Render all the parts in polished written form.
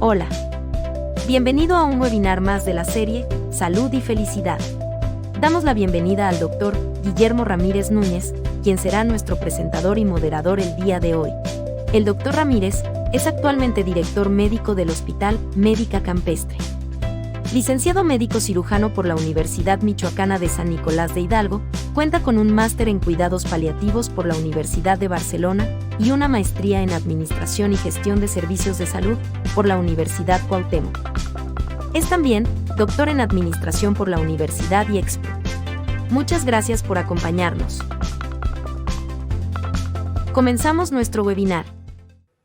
Hola. Bienvenido a un webinar más de la serie Salud y Felicidad. Damos la bienvenida al Dr. Guillermo Ramírez Núñez, quien será nuestro presentador y moderador el día de hoy. El Dr. Ramírez es actualmente director médico del Hospital Médica Campestre. Licenciado médico cirujano por la Universidad Michoacana de San Nicolás de Hidalgo, cuenta con un máster en cuidados paliativos por la Universidad de Barcelona y una maestría en Administración y Gestión de Servicios de Salud por la Universidad Cuauhtémoc. Es también doctor en Administración por la Universidad IEXPO. Muchas gracias por acompañarnos. Comenzamos nuestro webinar.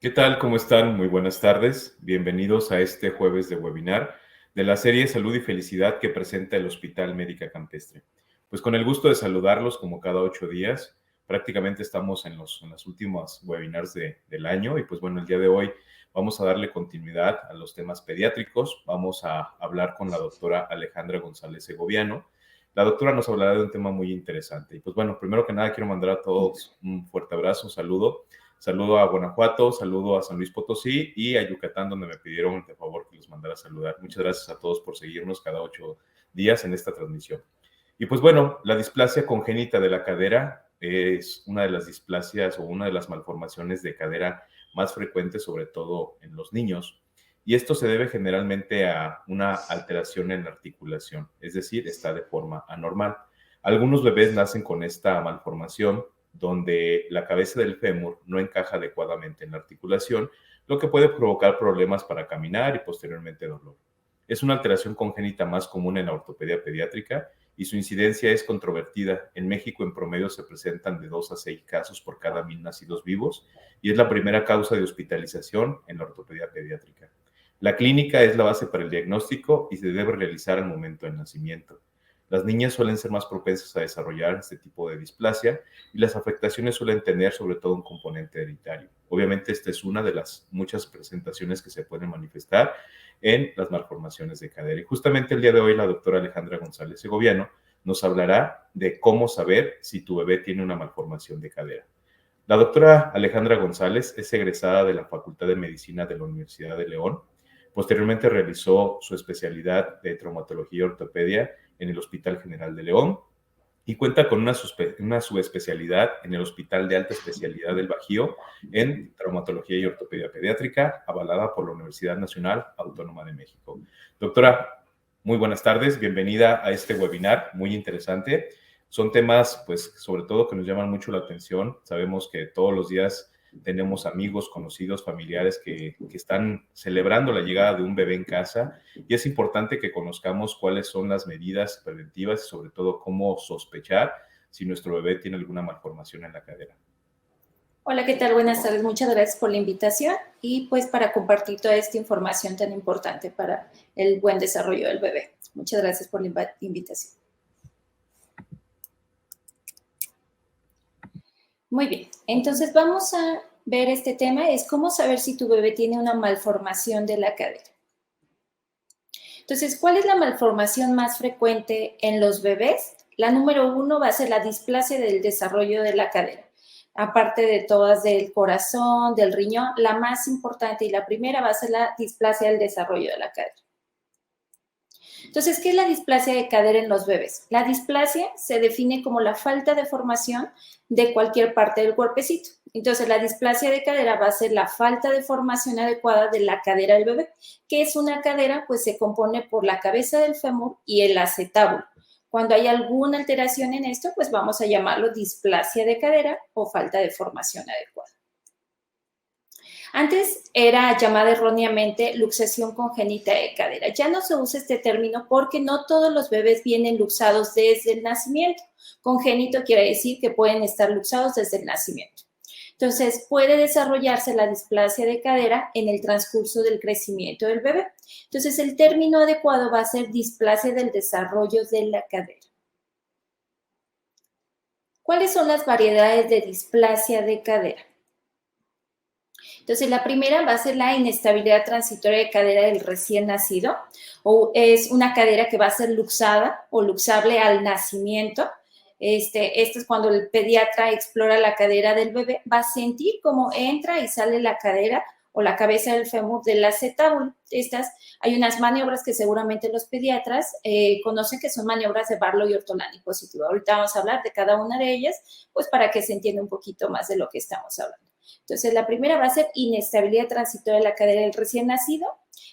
¿Qué tal? ¿Cómo están? Muy buenas tardes. Bienvenidos a este jueves de webinar de la serie Salud y Felicidad que presenta el Hospital Médica Campestre. Pues con el gusto de saludarlos como cada 8 días. Prácticamente estamos en las últimas webinars del año y pues bueno, el día de hoy vamos a darle continuidad a los temas pediátricos. Vamos a hablar con la doctora Alejandra González Segoviano. La doctora nos hablará de un tema muy interesante. Y pues bueno, primero que nada quiero mandar a todos un fuerte abrazo, un saludo. Saludo a Guanajuato, saludo a San Luis Potosí y a Yucatán, donde me pidieron de favor que los mandara a saludar. Muchas gracias a todos por seguirnos cada 8 días en esta transmisión. Y pues bueno, la displasia congénita de la cadera es una de las displasias o una de las malformaciones de cadera más frecuentes, sobre todo en los niños. Y esto se debe generalmente a una alteración en la articulación, es decir, está de forma anormal. Algunos bebés nacen con esta malformación donde la cabeza del fémur no encaja adecuadamente en la articulación, lo que puede provocar problemas para caminar y posteriormente dolor. Es una alteración congénita más común en la ortopedia pediátrica y su incidencia es controvertida. En México, en promedio, se presentan de 2 a 6 casos por cada 1000 nacidos vivos y es la primera causa de hospitalización en la ortopedia pediátrica. La clínica es la base para el diagnóstico y se debe realizar al momento del nacimiento. Las niñas suelen ser más propensas a desarrollar este tipo de displasia y las afectaciones suelen tener sobre todo un componente hereditario. Obviamente esta es una de las muchas presentaciones que se pueden manifestar en las malformaciones de cadera. Y justamente el día de hoy la doctora Alejandra González Segoviano nos hablará de cómo saber si tu bebé tiene una malformación de cadera. La doctora Alejandra González es egresada de la Facultad de Medicina de la Universidad de León. Posteriormente realizó su especialidad de traumatología y ortopedia en el Hospital General de León y cuenta con una subespecialidad en el Hospital de Alta Especialidad del Bajío en traumatología y ortopedia pediátrica, avalada por la Universidad Nacional Autónoma de México. Doctora, muy buenas tardes, bienvenida a este webinar muy interesante. Son temas, pues, sobre todo que nos llaman mucho la atención. Sabemos que todos los días tenemos amigos, conocidos, familiares que están celebrando la llegada de un bebé en casa y es importante que conozcamos cuáles son las medidas preventivas y sobre todo cómo sospechar si nuestro bebé tiene alguna malformación en la cadera. Hola, ¿qué tal? Buenas tardes. Muchas gracias por la invitación y pues para compartir toda esta información tan importante para el buen desarrollo del bebé. Muchas gracias por la invitación. Muy bien, entonces vamos a ver este tema, es cómo saber si tu bebé tiene una malformación de la cadera. Entonces, ¿cuál es la malformación más frecuente en los bebés? La número 1 va a ser la displasia del desarrollo de la cadera. Aparte de todas del corazón, del riñón, la más importante y la primera va a ser la displasia del desarrollo de la cadera. Entonces, ¿qué es la displasia de cadera en los bebés? La displasia se define como la falta de formación de cualquier parte del cuerpecito. Entonces, la displasia de cadera va a ser la falta de formación adecuada de la cadera del bebé. ¿Qué es una cadera? Pues se compone por la cabeza del fémur y el acetábulo. Cuando hay alguna alteración en esto, pues vamos a llamarlo displasia de cadera o falta de formación adecuada. Antes era llamada erróneamente luxación congénita de cadera. Ya no se usa este término porque no todos los bebés vienen luxados desde el nacimiento. Congénito quiere decir que pueden estar luxados desde el nacimiento. Entonces, puede desarrollarse la displasia de cadera en el transcurso del crecimiento del bebé. Entonces, el término adecuado va a ser displasia del desarrollo de la cadera. ¿Cuáles son las variedades de displasia de cadera? Entonces, la primera va a ser la inestabilidad transitoria de cadera del recién nacido, o es una cadera que va a ser luxada o luxable al nacimiento. Esto es cuando el pediatra explora la cadera del bebé, va a sentir cómo entra y sale la cadera o la cabeza del fémur del acetábulo. Hay unas maniobras que seguramente los pediatras conocen, que son maniobras de Barlow y Ortolani positivo. Ahorita vamos a hablar de cada una de ellas, pues para que se entienda un poquito más de lo que estamos hablando. Entonces, la primera va a ser inestabilidad transitoria de la cadera del recién nacido.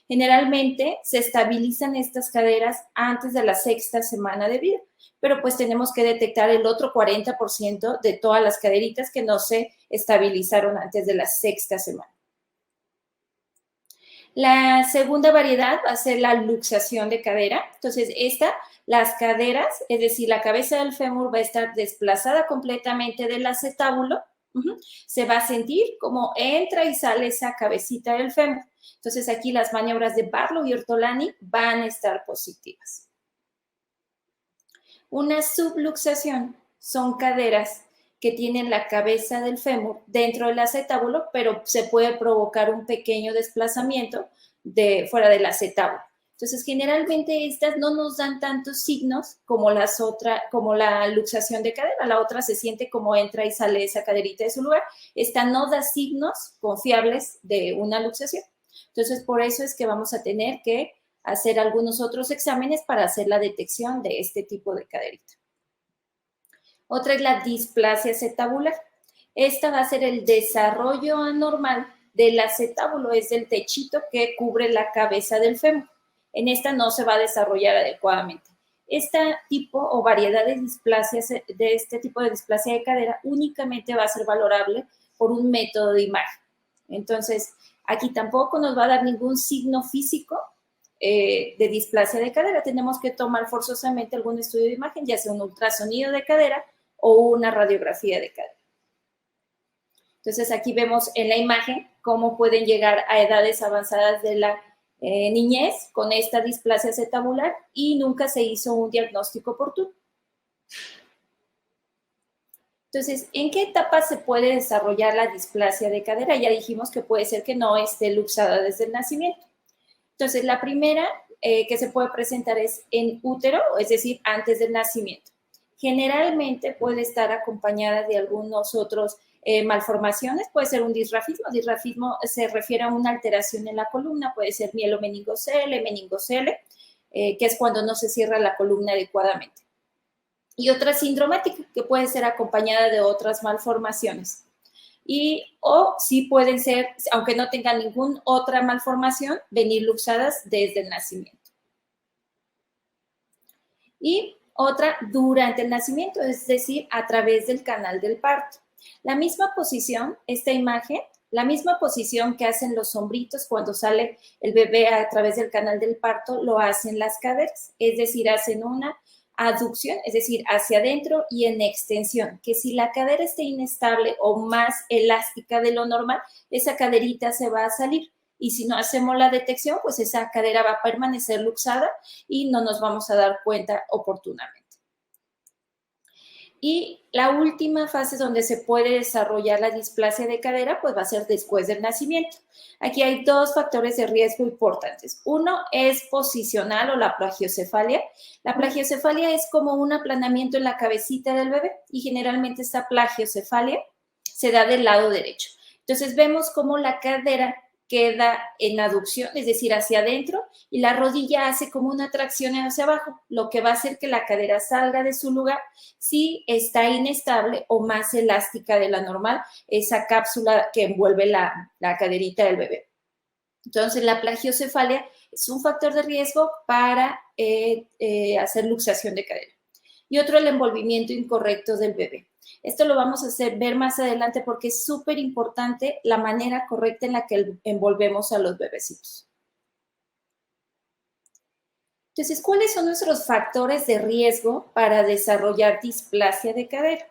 Generalmente se estabilizan estas caderas antes de la 6ª semana de vida, pero pues tenemos que detectar el otro 40% de todas las caderitas que no se estabilizaron antes de la 6ª semana. La segunda variedad va a ser la luxación de cadera. Entonces, las caderas, es decir, la cabeza del fémur va a estar desplazada completamente del acetábulo. Se va a sentir como entra y sale esa cabecita del fémur. Entonces, aquí las maniobras de Barlow y Ortolani van a estar positivas. Una subluxación son caderas que tienen la cabeza del fémur dentro del acetábulo, pero se puede provocar un pequeño desplazamiento fuera del acetábulo. Entonces, generalmente estas no nos dan tantos signos como la luxación de cadera. La otra se siente como entra y sale esa caderita de su lugar. Esta no da signos confiables de una luxación. Entonces, por eso es que vamos a tener que hacer algunos otros exámenes para hacer la detección de este tipo de caderita. Otra es la displasia acetabular. Esta va a ser el desarrollo anormal del acetábulo, es el techito que cubre la cabeza del fémur. En esta no se va a desarrollar adecuadamente. Este tipo o variedad de displasias, de este tipo de displasia de cadera, únicamente va a ser valorable por un método de imagen. Entonces, aquí tampoco nos va a dar ningún signo físico de displasia de cadera. Tenemos que tomar forzosamente algún estudio de imagen, ya sea un ultrasonido de cadera o una radiografía de cadera. Entonces, aquí vemos en la imagen cómo pueden llegar a edades avanzadas de la niñez con esta displasia acetabular y nunca se hizo un diagnóstico oportuno. Entonces, ¿en qué etapa se puede desarrollar la displasia de cadera? Ya dijimos que puede ser que no esté luxada desde el nacimiento. Entonces, la primera que se puede presentar es en útero, es decir, antes del nacimiento. Generalmente puede estar acompañada de algunos otros malformaciones, puede ser un disrafismo. Disrafismo se refiere a una alteración en la columna, puede ser mielomeningocele, meningocele, que es cuando no se cierra la columna adecuadamente. Y otra sindromática, que puede ser acompañada de otras malformaciones. O sí pueden ser, aunque no tengan ninguna otra malformación, venir luxadas desde el nacimiento. Y otra durante el nacimiento, es decir, a través del canal del parto. La misma posición, esta imagen, la misma posición que hacen los hombritos cuando sale el bebé a través del canal del parto, lo hacen las caderas, es decir, hacen una aducción, es decir, hacia adentro y en extensión, que si la cadera está inestable o más elástica de lo normal, esa caderita se va a salir. Y si no hacemos la detección, pues esa cadera va a permanecer luxada y no nos vamos a dar cuenta oportunamente. Y la última fase donde se puede desarrollar la displasia de cadera, pues va a ser después del nacimiento. Aquí hay dos factores de riesgo importantes. Uno es posicional o la plagiocefalia. La plagiocefalia es como un aplanamiento en la cabecita del bebé y generalmente esta plagiocefalia se da del lado derecho. Entonces vemos cómo la cadera queda en aducción, es decir, hacia adentro, y la rodilla hace como una tracción hacia abajo, lo que va a hacer que la cadera salga de su lugar si está inestable o más elástica de la normal, esa cápsula que envuelve la caderita del bebé. Entonces, la plagiocefalia es un factor de riesgo para hacer luxación de cadera. Y otro, el envolvimiento incorrecto del bebé. Esto lo vamos a ver más adelante porque es súper importante la manera correcta en la que envolvemos a los bebecitos. Entonces, ¿cuáles son nuestros factores de riesgo para desarrollar displasia de cadera?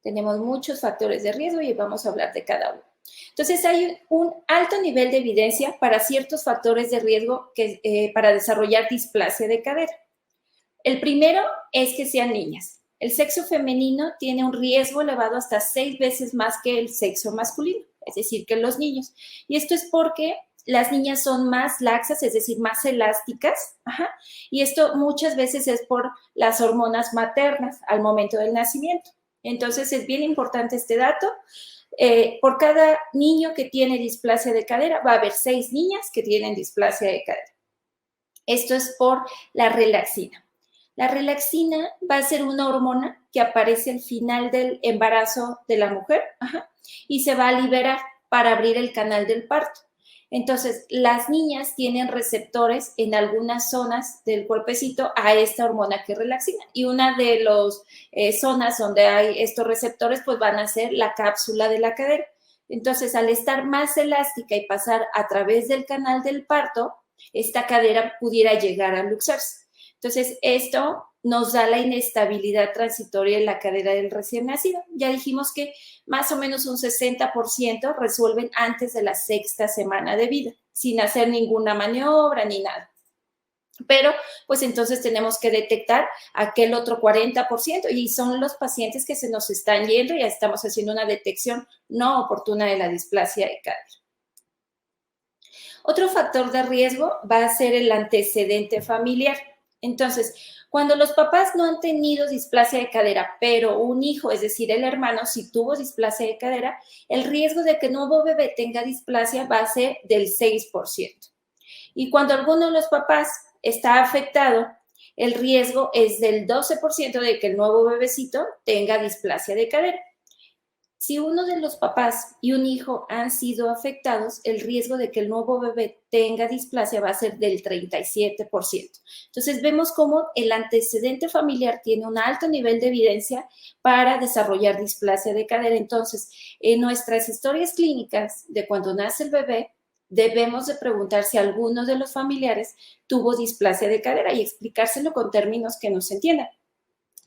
Tenemos muchos factores de riesgo y vamos a hablar de cada uno. Entonces, hay un alto nivel de evidencia para ciertos factores de riesgo para desarrollar displasia de cadera. El primero es que sean niñas. El sexo femenino tiene un riesgo elevado hasta 6 veces más que el sexo masculino, es decir, que los niños. Y esto es porque las niñas son más laxas, es decir, más elásticas, y esto muchas veces es por las hormonas maternas al momento del nacimiento. Entonces, es bien importante este dato. por cada niño que tiene displasia de cadera, va a haber 6 niñas que tienen displasia de cadera. Esto es por la relaxina. La relaxina va a ser una hormona que aparece al final del embarazo de la mujer y se va a liberar para abrir el canal del parto. Entonces, las niñas tienen receptores en algunas zonas del cuerpecito a esta hormona que es relaxina. Y una de las zonas donde hay estos receptores, pues van a ser la cápsula de la cadera. Entonces, al estar más elástica y pasar a través del canal del parto, esta cadera pudiera llegar a luxarse. Entonces, esto nos da la inestabilidad transitoria en la cadera del recién nacido. Ya dijimos que más o menos un 60% resuelven antes de la 6ª semana de vida, sin hacer ninguna maniobra ni nada. Pero, pues entonces tenemos que detectar aquel otro 40% y son los pacientes que se nos están yendo y ya estamos haciendo una detección no oportuna de la displasia de cadera. Otro factor de riesgo va a ser el antecedente familiar. Entonces, cuando los papás no han tenido displasia de cadera, pero un hijo, es decir, el hermano, sí tuvo displasia de cadera, el riesgo de que el nuevo bebé tenga displasia va a ser del 6%. Y cuando alguno de los papás está afectado, el riesgo es del 12% de que el nuevo bebecito tenga displasia de cadera. Si uno de los papás y un hijo han sido afectados, el riesgo de que el nuevo bebé tenga displasia va a ser del 37%. Entonces, vemos cómo el antecedente familiar tiene un alto nivel de evidencia para desarrollar displasia de cadera. Entonces, en nuestras historias clínicas de cuando nace el bebé, debemos de preguntar si alguno de los familiares tuvo displasia de cadera y explicárselo con términos que nos entiendan.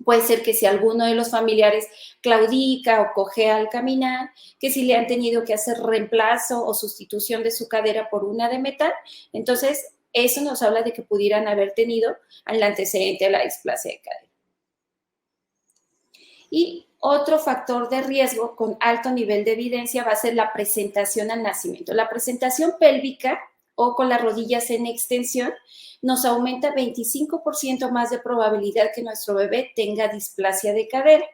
Puede ser que si alguno de los familiares claudica o cojea al caminar, que si le han tenido que hacer reemplazo o sustitución de su cadera por una de metal, entonces eso nos habla de que pudieran haber tenido el antecedente de la displasia de cadera. Y otro factor de riesgo con alto nivel de evidencia va a ser la presentación al nacimiento. La presentación pélvica o con las rodillas en extensión nos aumenta 25% más de probabilidad que nuestro bebé tenga displasia de cadera.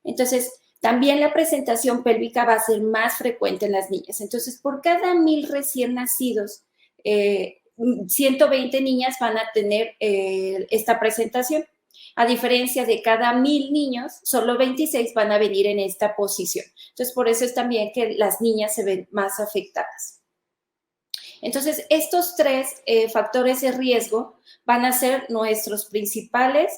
Entonces, también la presentación pélvica va a ser más frecuente en las niñas. Entonces, por cada 1000 recién nacidos, 120 niñas van a tener esta presentación. A diferencia de cada 1000 niños, solo 26 van a venir en esta posición. Entonces, por eso es también que las niñas se ven más afectadas. Entonces, estos 3 factores de riesgo van a ser nuestros principales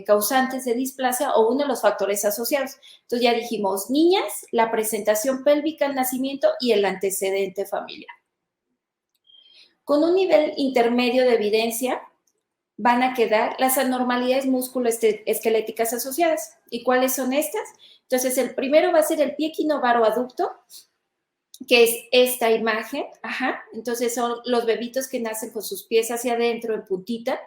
causantes de displasia o uno de los factores asociados. Entonces, ya dijimos niñas, la presentación pélvica al nacimiento y el antecedente familiar. Con un nivel intermedio de evidencia van a quedar las anormalidades musculoesqueléticas asociadas. ¿Y cuáles son estas? Entonces, el primero va a ser el pie equinovaro aducto, que es esta imagen, entonces son los bebitos que nacen con sus pies hacia adentro en puntita,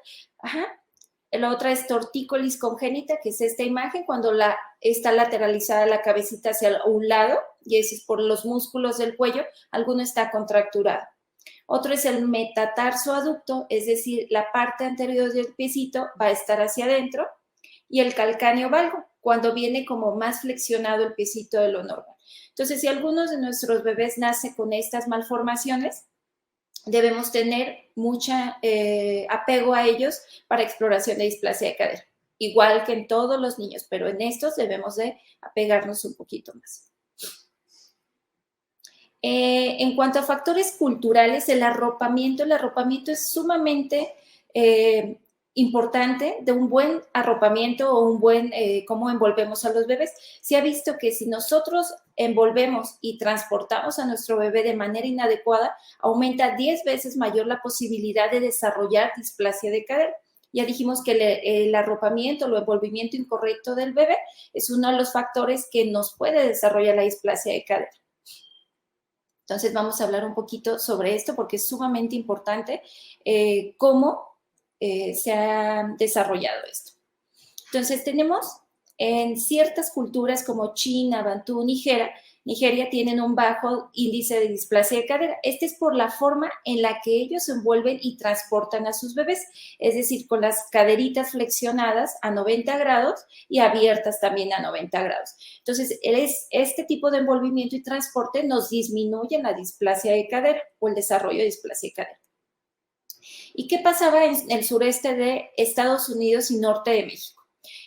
La otra es tortícolis congénita, que es esta imagen cuando está lateralizada la cabecita hacia un lado, y ese es por los músculos del cuello, alguno está contracturado. Otro es el metatarso aducto, es decir, la parte anterior del piecito va a estar hacia adentro, y el calcáneo valgo, cuando viene como más flexionado el piecito de lo normal. Entonces, si algunos de nuestros bebés nacen con estas malformaciones, debemos tener mucho apego a ellos para exploración de displasia de cadera, igual que en todos los niños, pero en estos debemos de apegarnos un poquito más. En cuanto a factores culturales, el arropamiento es sumamente importante, de un buen arropamiento o un buen cómo envolvemos a los bebés. Se ha visto que si nosotros envolvemos y transportamos a nuestro bebé de manera inadecuada, aumenta 10 veces mayor la posibilidad de desarrollar displasia de cadera. Ya dijimos que el arropamiento o el envolvimiento incorrecto del bebé es uno de los factores que nos puede desarrollar la displasia de cadera. Entonces vamos a hablar un poquito sobre esto porque es sumamente importante cómo se ha desarrollado esto. Entonces tenemos en ciertas culturas como China, Bantú, Nigeria, Nigeria tienen un bajo índice de displasia de cadera. Este es por la forma en la que ellos envuelven y transportan a sus bebés, es decir, con las caderitas flexionadas a 90 grados y abiertas también a 90 grados. Entonces, este tipo de envolvimiento y transporte nos disminuye la displasia de cadera o el desarrollo de displasia de cadera. ¿Y qué pasaba en el sureste de Estados Unidos y norte de México?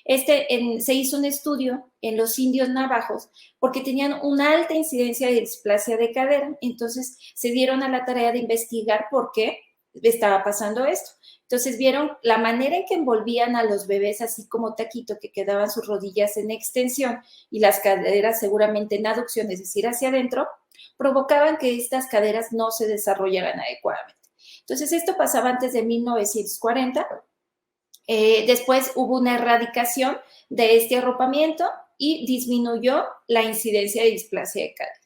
Se hizo un estudio en los indios navajos porque tenían una alta incidencia de displasia de cadera, entonces se dieron a la tarea de investigar por qué estaba pasando esto. Entonces vieron la manera en que envolvían a los bebés así como taquito, que quedaban sus rodillas en extensión y las caderas seguramente en aducción, es decir, hacia adentro, provocaban que estas caderas no se desarrollaran adecuadamente. Entonces esto pasaba antes de 1940. Después hubo una erradicación de este arropamiento y disminuyó la incidencia de displasia de cadera.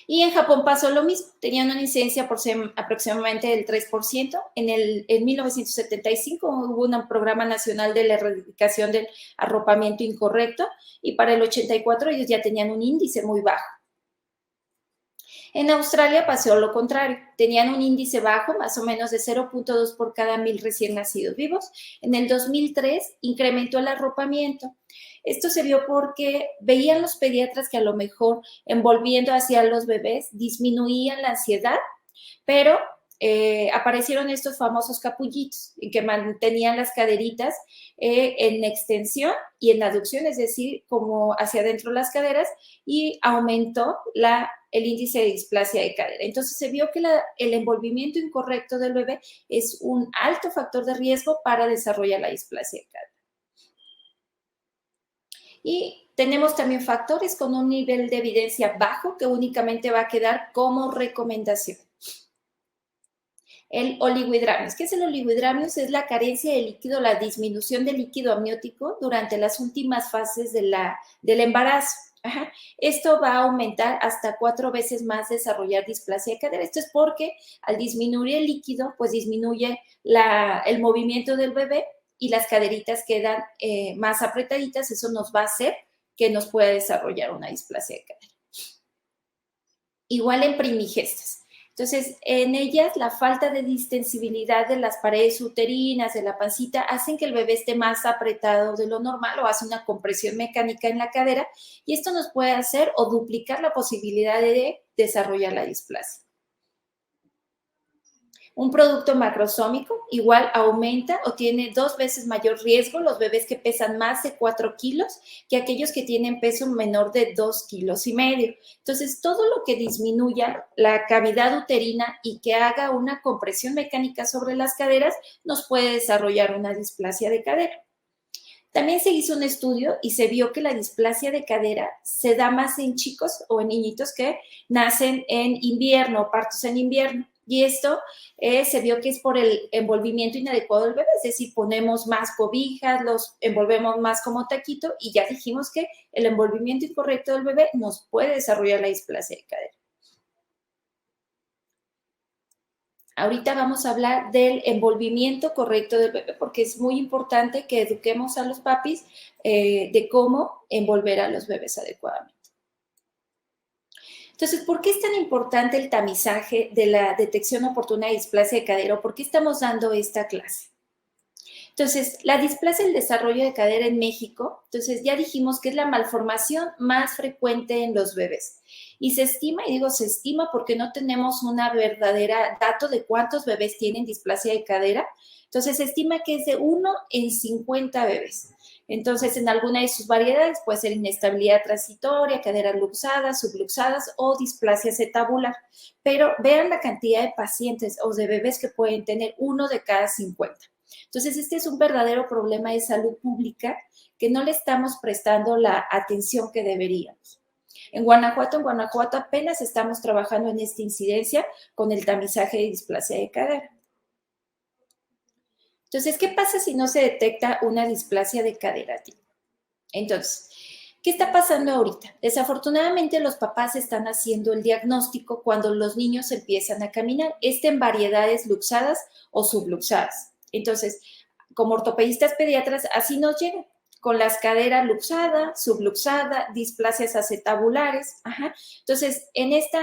Y en Japón pasó lo mismo, tenían una incidencia aproximadamente del 3%. En 1975 hubo un programa nacional de la erradicación del arropamiento incorrecto y para el 84 ellos ya tenían un índice muy bajo. En Australia pasó lo contrario, tenían un índice bajo, más o menos de 0.2 por cada 1,000 recién nacidos vivos. En el 2003 incrementó el arropamiento. Esto se vio porque veían los pediatras que a lo mejor envolviendo hacia los bebés disminuían la ansiedad, pero aparecieron estos famosos capullitos que mantenían las caderitas en extensión y en aducción, es decir, como hacia adentro las caderas, y aumentó el índice de displasia de cadera. Entonces se vio que el envolvimiento incorrecto del bebé es un alto factor de riesgo para desarrollar la displasia de cadera. Y tenemos también factores con un nivel de evidencia bajo que únicamente va a quedar como recomendación. El oligohidramnios. ¿Qué es el oligohidramnios? Es la carencia de líquido, la disminución del líquido amniótico durante las últimas fases del embarazo. Ajá. Esto va a aumentar hasta 4 veces más desarrollar displasia de cadera. Esto es porque al disminuir el líquido, pues disminuye el movimiento del bebé y las caderitas quedan más apretaditas. Eso nos va a hacer que nos pueda desarrollar una displasia de cadera. Igual en primigestas. Entonces, en ellas la falta de distensibilidad de las paredes uterinas, de la pancita, hacen que el bebé esté más apretado de lo normal o hace una compresión mecánica en la cadera y esto nos puede hacer o duplicar la posibilidad de desarrollar la displasia. Un producto macrosómico igual aumenta o tiene 2 veces mayor riesgo los bebés que pesan más de 4 kilos que aquellos que tienen peso menor de 2,5 kilos. Entonces, todo lo que disminuya la cavidad uterina y que haga una compresión mecánica sobre las caderas nos puede desarrollar una displasia de cadera. También se hizo un estudio y se vio que la displasia de cadera se da más en chicos o en niñitos que nacen en invierno, partos en invierno. Y esto se vio que es por el envolvimiento inadecuado del bebé, es decir, ponemos más cobijas, los envolvemos más como taquito y ya dijimos que el envolvimiento incorrecto del bebé nos puede desarrollar la displasia de cadera. Ahorita vamos a hablar del envolvimiento correcto del bebé porque es muy importante que eduquemos a los papis de cómo envolver a los bebés adecuadamente. Entonces, ¿por qué es tan importante el tamizaje de la detección oportuna de displasia de cadera? ¿Por qué estamos dando esta clase? Entonces, la displasia del desarrollo de cadera en México, entonces ya dijimos que es la malformación más frecuente en los bebés. Y se estima, y digo se estima porque no tenemos una verdadera dato de cuántos bebés tienen displasia de cadera. Entonces, se estima que es de 1 en 50 bebés. Entonces, en alguna de sus variedades puede ser inestabilidad transitoria, caderas luxadas, subluxadas o displasia acetabular. Pero vean la cantidad de pacientes o de bebés que pueden tener 1 de cada 50. Entonces, este es un verdadero problema de salud pública que no le estamos prestando la atención que deberíamos. En Guanajuato apenas estamos trabajando en esta incidencia con el tamizaje de displasia de cadera. Entonces, ¿qué pasa si no se detecta una displasia de cadera? Entonces, ¿qué está pasando ahorita? Desafortunadamente, los papás están haciendo el diagnóstico cuando los niños empiezan a caminar, en variedades luxadas o subluxadas. Entonces, como ortopedistas pediatras, así nos llegan, con las caderas luxada, subluxada, displasias acetabulares. Ajá. Entonces, en esta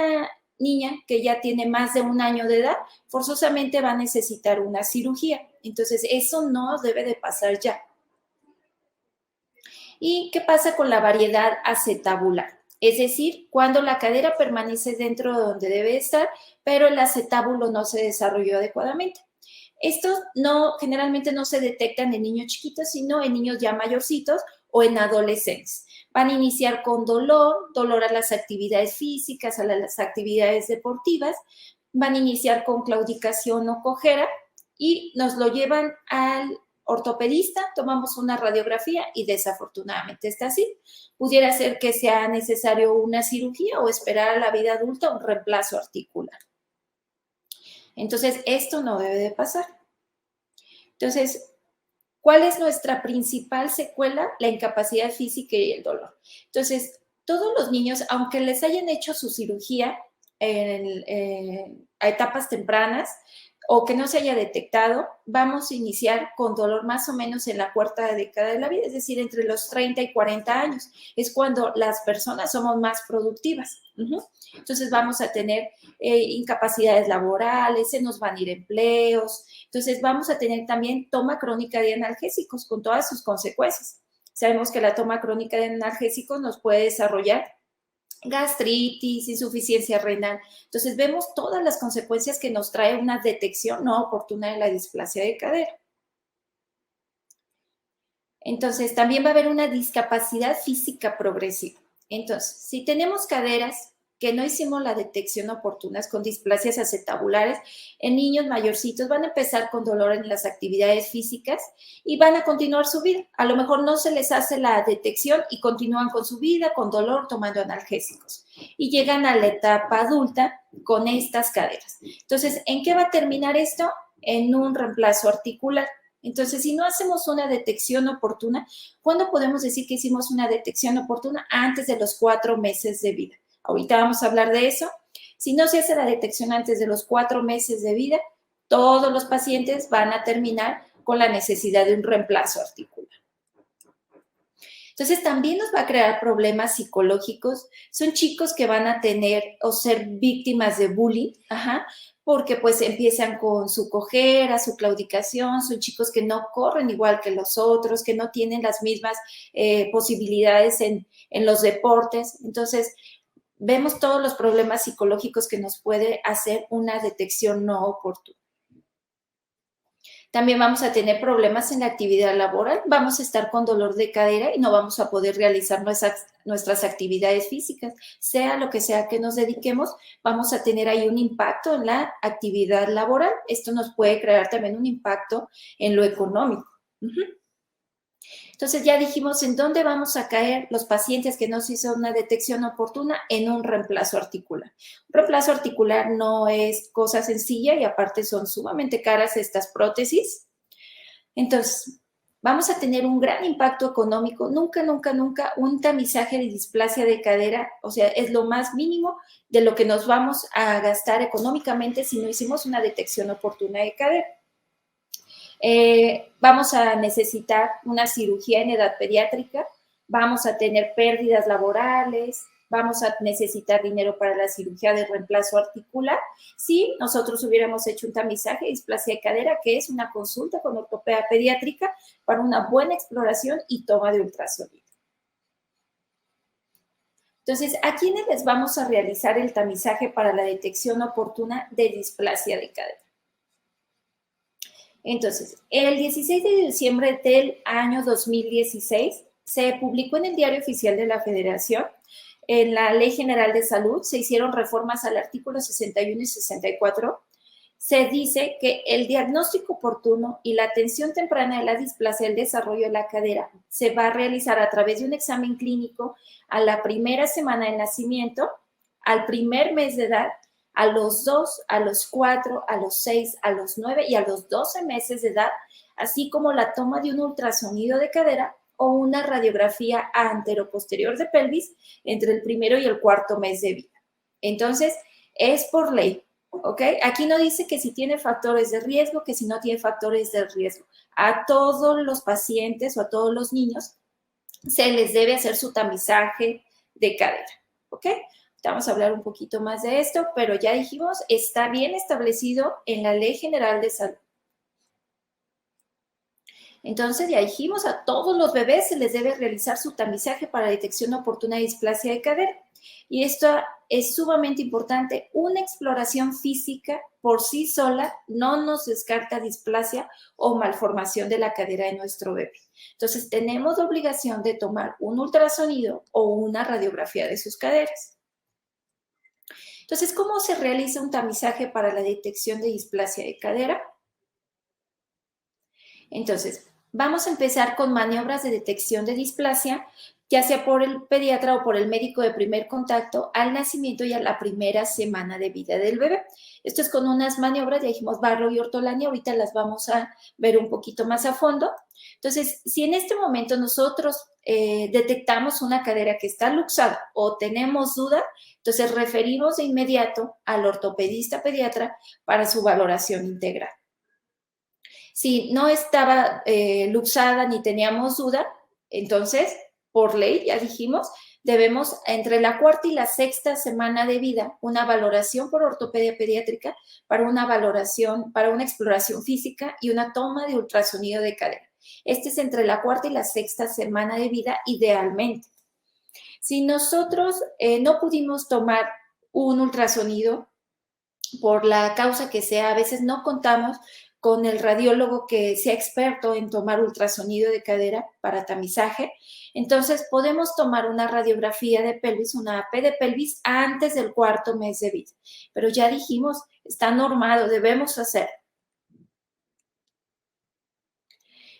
niña que ya tiene más de 1 año de edad, forzosamente va a necesitar una cirugía. Entonces, eso no debe de pasar ya. ¿Y qué pasa con la variedad acetabular? Es decir, cuando la cadera permanece dentro de donde debe estar, pero el acetábulo no se desarrolló adecuadamente. Estos generalmente no se detectan en niños chiquitos, sino en niños ya mayorcitos o en adolescentes. Van a iniciar con dolor a las actividades físicas, a las actividades deportivas, van a iniciar con claudicación o cojera y nos lo llevan al ortopedista, tomamos una radiografía y desafortunadamente está así. Pudiera ser que sea necesario una cirugía o esperar a la vida adulta un reemplazo articular. Entonces, esto no debe de pasar. Entonces, ¿cuál es nuestra principal secuela? La incapacidad física y el dolor. Entonces, todos los niños, aunque les hayan hecho su cirugía a etapas tempranas o que no se haya detectado, vamos a iniciar con dolor más o menos en la cuarta década de la vida, es decir, entre los 30 y 40 años. Es cuando las personas somos más productivas. Entonces vamos a tener incapacidades laborales, se nos van a ir empleos. Entonces vamos a tener también toma crónica de analgésicos con todas sus consecuencias. Sabemos que la toma crónica de analgésicos nos puede desarrollar gastritis, insuficiencia renal. Entonces vemos todas las consecuencias que nos trae una detección no oportuna de la displasia de cadera. Entonces también va a haber una discapacidad física progresiva. Entonces, si tenemos caderas que no hicimos la detección oportuna con displasias acetabulares, en niños mayorcitos van a empezar con dolor en las actividades físicas y van a continuar su vida. A lo mejor no se les hace la detección y continúan con su vida, con dolor, tomando analgésicos. Y llegan a la etapa adulta con estas caderas. Entonces, ¿en qué va a terminar esto? En un reemplazo articular. Entonces, si no hacemos una detección oportuna, ¿cuándo podemos decir que hicimos una detección oportuna? Antes de los 4 meses de vida. Ahorita vamos a hablar de eso. Si no se hace la detección antes de los 4 meses de vida, todos los pacientes van a terminar con la necesidad de un reemplazo articular. Entonces, también nos va a crear problemas psicológicos. Son chicos que van a tener o ser víctimas de bullying, porque pues empiezan con su cojera, su claudicación, son chicos que no corren igual que los otros, que no tienen las mismas posibilidades en los deportes. Entonces, vemos todos los problemas psicológicos que nos puede hacer una detección no oportuna. También vamos a tener problemas en la actividad laboral, vamos a estar con dolor de cadera y no vamos a poder realizar nuestras actividades físicas. Sea lo que sea que nos dediquemos, vamos a tener ahí un impacto en la actividad laboral. Esto nos puede crear también un impacto en lo económico. Entonces ya dijimos en dónde vamos a caer los pacientes que no se hizo una detección oportuna, en un reemplazo articular. Un reemplazo articular no es cosa sencilla y aparte son sumamente caras estas prótesis. Entonces, vamos a tener un gran impacto económico. Nunca un tamizaje de displasia de cadera, o sea, es lo más mínimo de lo que nos vamos a gastar económicamente si no hicimos una detección oportuna de cadera. Vamos a necesitar una cirugía en edad pediátrica, vamos a tener pérdidas laborales, vamos a necesitar dinero para la cirugía de reemplazo articular. Si nosotros hubiéramos hecho un tamizaje de displasia de cadera, que es una consulta con ortopedia pediátrica para una buena exploración y toma de ultrasonido. Entonces, ¿a quiénes les vamos a realizar el tamizaje para la detección oportuna de displasia de cadera? Entonces, el 16 de diciembre del año 2016 se publicó en el Diario Oficial de la Federación, en la Ley General de Salud, se hicieron reformas al artículo 61 y 64. Se dice que el diagnóstico oportuno y la atención temprana de la displasia del desarrollo de la cadera se va a realizar a través de un examen clínico a la primera semana de nacimiento, al primer mes de edad, a los 2, a los 4, a los 6, a los 9 y a los 12 meses de edad, así como la toma de un ultrasonido de cadera o una radiografía anteroposterior de pelvis entre el primero y el cuarto mes de vida. Entonces, es por ley, ¿ok? Aquí no dice que si tiene factores de riesgo, que si no tiene factores de riesgo. A todos los pacientes o a todos los niños se les debe hacer su tamizaje de cadera, ¿ok? Vamos a hablar un poquito más de esto, pero ya dijimos, está bien establecido en la Ley General de Salud. Entonces, ya dijimos, a todos los bebés se les debe realizar su tamizaje para la detección oportuna de displasia de cadera. Y esto es sumamente importante. Una exploración física por sí sola no nos descarta displasia o malformación de la cadera de nuestro bebé. Entonces, tenemos la obligación de tomar un ultrasonido o una radiografía de sus caderas. Entonces, ¿cómo se realiza un tamizaje para la detección de displasia de cadera? Entonces, vamos a empezar con maniobras de detección de displasia, ya sea por el pediatra o por el médico de primer contacto al nacimiento y a la primera semana de vida del bebé. Esto es con unas maniobras, ya dijimos Barlow y Ortolani, ahorita las vamos a ver un poquito más a fondo. Entonces, si en este momento nosotros detectamos una cadera que está luxada o tenemos duda, entonces referimos de inmediato al ortopedista pediatra para su valoración integral. Si no estaba luxada ni teníamos duda, entonces, por ley, ya dijimos, debemos entre la cuarta y la sexta semana de vida una valoración por ortopedia pediátrica para una valoración, para una exploración física y una toma de ultrasonido de cadera. Este es entre la cuarta y la sexta semana de vida idealmente. Si nosotros no pudimos tomar un ultrasonido por la causa que sea, a veces no contamos con el radiólogo que sea experto en tomar ultrasonido de cadera para tamizaje, entonces podemos tomar una radiografía de pelvis, una AP de pelvis antes del cuarto mes de vida. Pero ya dijimos, está normado, debemos hacer.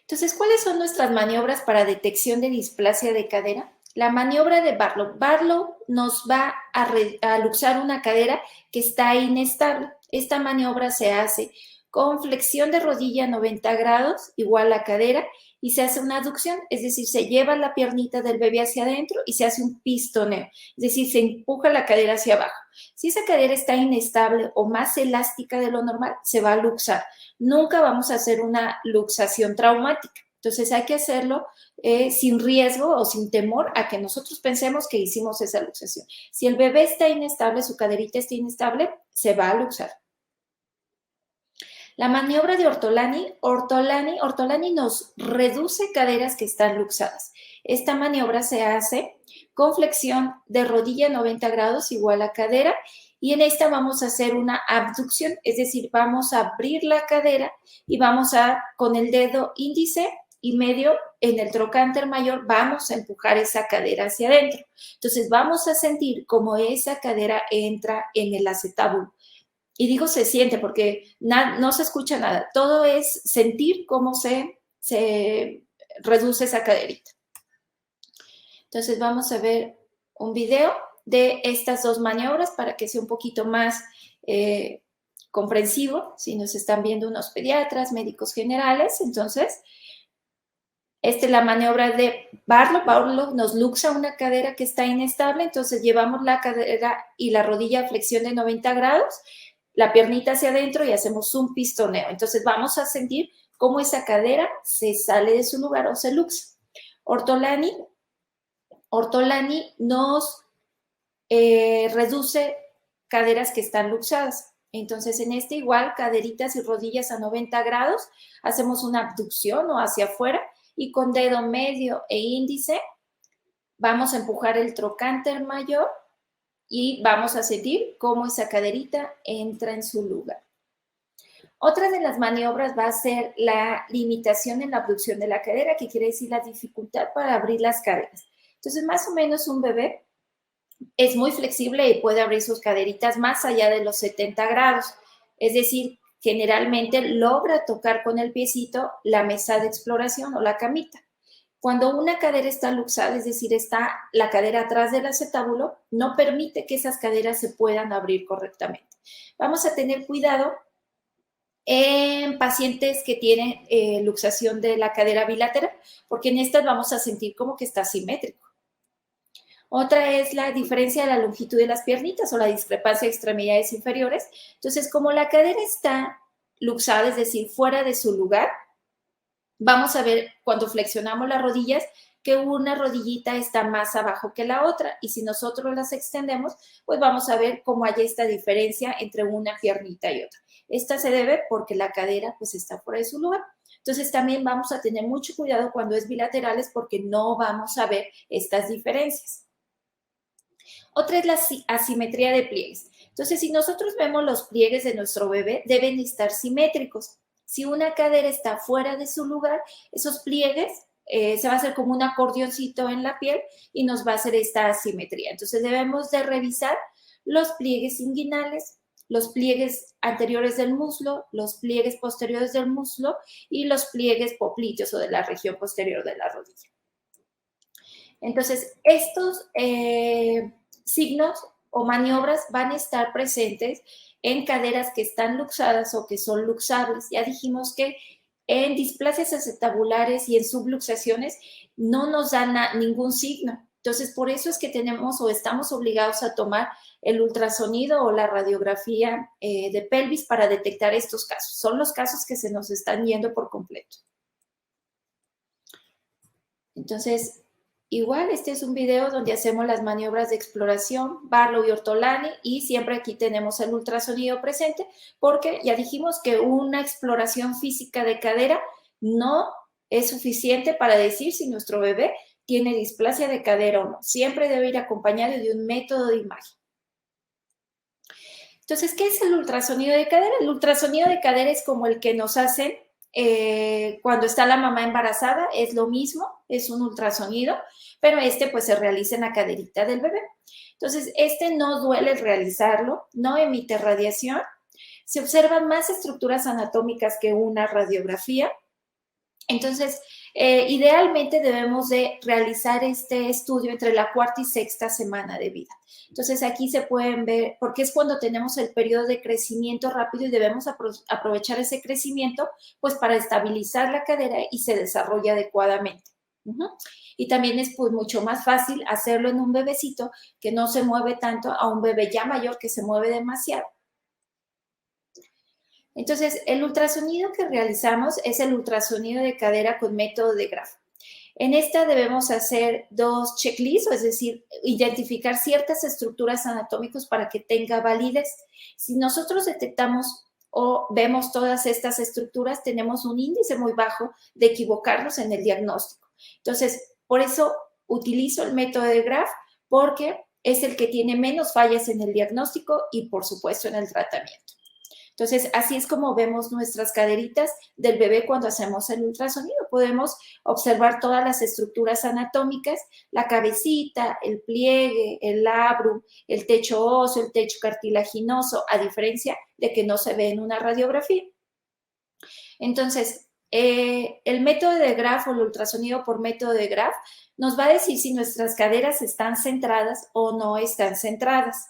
Entonces, ¿cuáles son nuestras maniobras para detección de displasia de cadera? La maniobra de Barlow. Barlow nos va a luxar una cadera que está inestable. Esta maniobra se hace con flexión de rodilla 90 grados, igual a cadera, y se hace una aducción, es decir, se lleva la piernita del bebé hacia adentro y se hace un pistoneo, es decir, se empuja la cadera hacia abajo. Si esa cadera está inestable o más elástica de lo normal, se va a luxar. Nunca vamos a hacer una luxación traumática. Entonces hay que hacerlo sin riesgo o sin temor a que nosotros pensemos que hicimos esa luxación. Si el bebé está inestable, su caderita está inestable, se va a luxar. La maniobra de Ortolani nos reduce caderas que están luxadas. Esta maniobra se hace con flexión de rodilla 90 grados igual a cadera y en esta vamos a hacer una abducción, es decir, vamos a abrir la cadera y vamos a, con el dedo índice y medio en el trocánter mayor, vamos a empujar esa cadera hacia adentro. Entonces vamos a sentir cómo esa cadera entra en el acetábulo. Y digo se siente porque no se escucha nada. Todo es sentir cómo se reduce esa caderita. Entonces vamos a ver un video de estas dos maniobras para que sea un poquito más comprensivo. Si nos están viendo unos pediatras, médicos generales, entonces esta es la maniobra de Barlow. Barlow nos luxa una cadera que está inestable, entonces llevamos la cadera y la rodilla a flexión de 90 grados, la piernita hacia adentro y hacemos un pistoneo. Entonces vamos a sentir cómo esa cadera se sale de su lugar o se luxa. Ortolani nos reduce caderas que están luxadas. Entonces en este igual, caderitas y rodillas a 90 grados, hacemos una abducción o hacia afuera y con dedo medio e índice vamos a empujar el trocánter mayor y vamos a sentir cómo esa caderita entra en su lugar. Otra de las maniobras va a ser la limitación en la abducción de la cadera, que quiere decir la dificultad para abrir las caderas. Entonces, más o menos un bebé es muy flexible y puede abrir sus caderitas más allá de los 70 grados. Es decir, generalmente logra tocar con el piecito la mesa de exploración o la camita. Cuando una cadera está luxada, es decir, está la cadera atrás del acetábulo, no permite que esas caderas se puedan abrir correctamente. Vamos a tener cuidado en pacientes que tienen luxación de la cadera bilateral, porque en estas vamos a sentir como que está simétrico. Otra es la diferencia de la longitud de las piernitas o la discrepancia de extremidades inferiores. Entonces, como la cadera está luxada, es decir, fuera de su lugar, vamos a ver cuando flexionamos las rodillas que una rodillita está más abajo que la otra, y si nosotros las extendemos, pues vamos a ver cómo hay esta diferencia entre una piernita y otra. Esta se debe porque la cadera pues está fuera de su lugar. Entonces también vamos a tener mucho cuidado cuando es bilaterales porque no vamos a ver estas diferencias. Otra es la asimetría de pliegues. Entonces, si nosotros vemos los pliegues de nuestro bebé, deben estar simétricos. Si una cadera está fuera de su lugar, esos pliegues se va a hacer como un acordeoncito en la piel y nos va a hacer esta asimetría. Entonces, debemos de revisar los pliegues inguinales, los pliegues anteriores del muslo, los pliegues posteriores del muslo y los pliegues popliteos o de la región posterior de la rodilla. Entonces, estos signos o maniobras van a estar presentes en caderas que están luxadas o que son luxables. Ya dijimos que en displasias acetabulares y en subluxaciones no nos dan ningún signo. Entonces, por eso es que tenemos o estamos obligados a tomar el ultrasonido o la radiografía de pelvis para detectar estos casos. Son los casos que se nos están yendo por completo. Entonces, igual, este es un video donde hacemos las maniobras de exploración, Barlow y Ortolani, y siempre aquí tenemos el ultrasonido presente, porque ya dijimos que una exploración física de cadera no es suficiente para decir si nuestro bebé tiene displasia de cadera o no. Siempre debe ir acompañado de un método de imagen. Entonces, ¿qué es el ultrasonido de cadera? El ultrasonido de cadera es como el que nos hacen cuando está la mamá embarazada, es lo mismo, es un ultrasonido, pero este pues se realiza en la caderita del bebé. Entonces, este no duele realizarlo, no emite radiación, se observan más estructuras anatómicas que una radiografía. Entonces, idealmente debemos de realizar este estudio entre la cuarta y sexta semana de vida. Entonces, aquí se pueden ver, porque es cuando tenemos el periodo de crecimiento rápido y debemos aprovechar ese crecimiento, pues para estabilizar la cadera y se desarrolle adecuadamente. Y también es pues mucho más fácil hacerlo en un bebecito que no se mueve tanto a un bebé ya mayor que se mueve demasiado. Entonces, el ultrasonido que realizamos es el ultrasonido de cadera con método de Graf. En esta debemos hacer dos checklists, es decir, identificar ciertas estructuras anatómicas para que tenga validez. Si nosotros detectamos o vemos todas estas estructuras, tenemos un índice muy bajo de equivocarnos en el diagnóstico. Entonces, por eso utilizo el método de Graf, porque es el que tiene menos fallas en el diagnóstico y, por supuesto, en el tratamiento. Entonces, así es como vemos nuestras caderitas del bebé cuando hacemos el ultrasonido. Podemos observar todas las estructuras anatómicas, la cabecita, el pliegue, el labrum, el techo óseo, el techo cartilaginoso, a diferencia de que no se ve en una radiografía. Entonces, el método de Graf o el ultrasonido por método de Graf nos va a decir si nuestras caderas están centradas o no están centradas.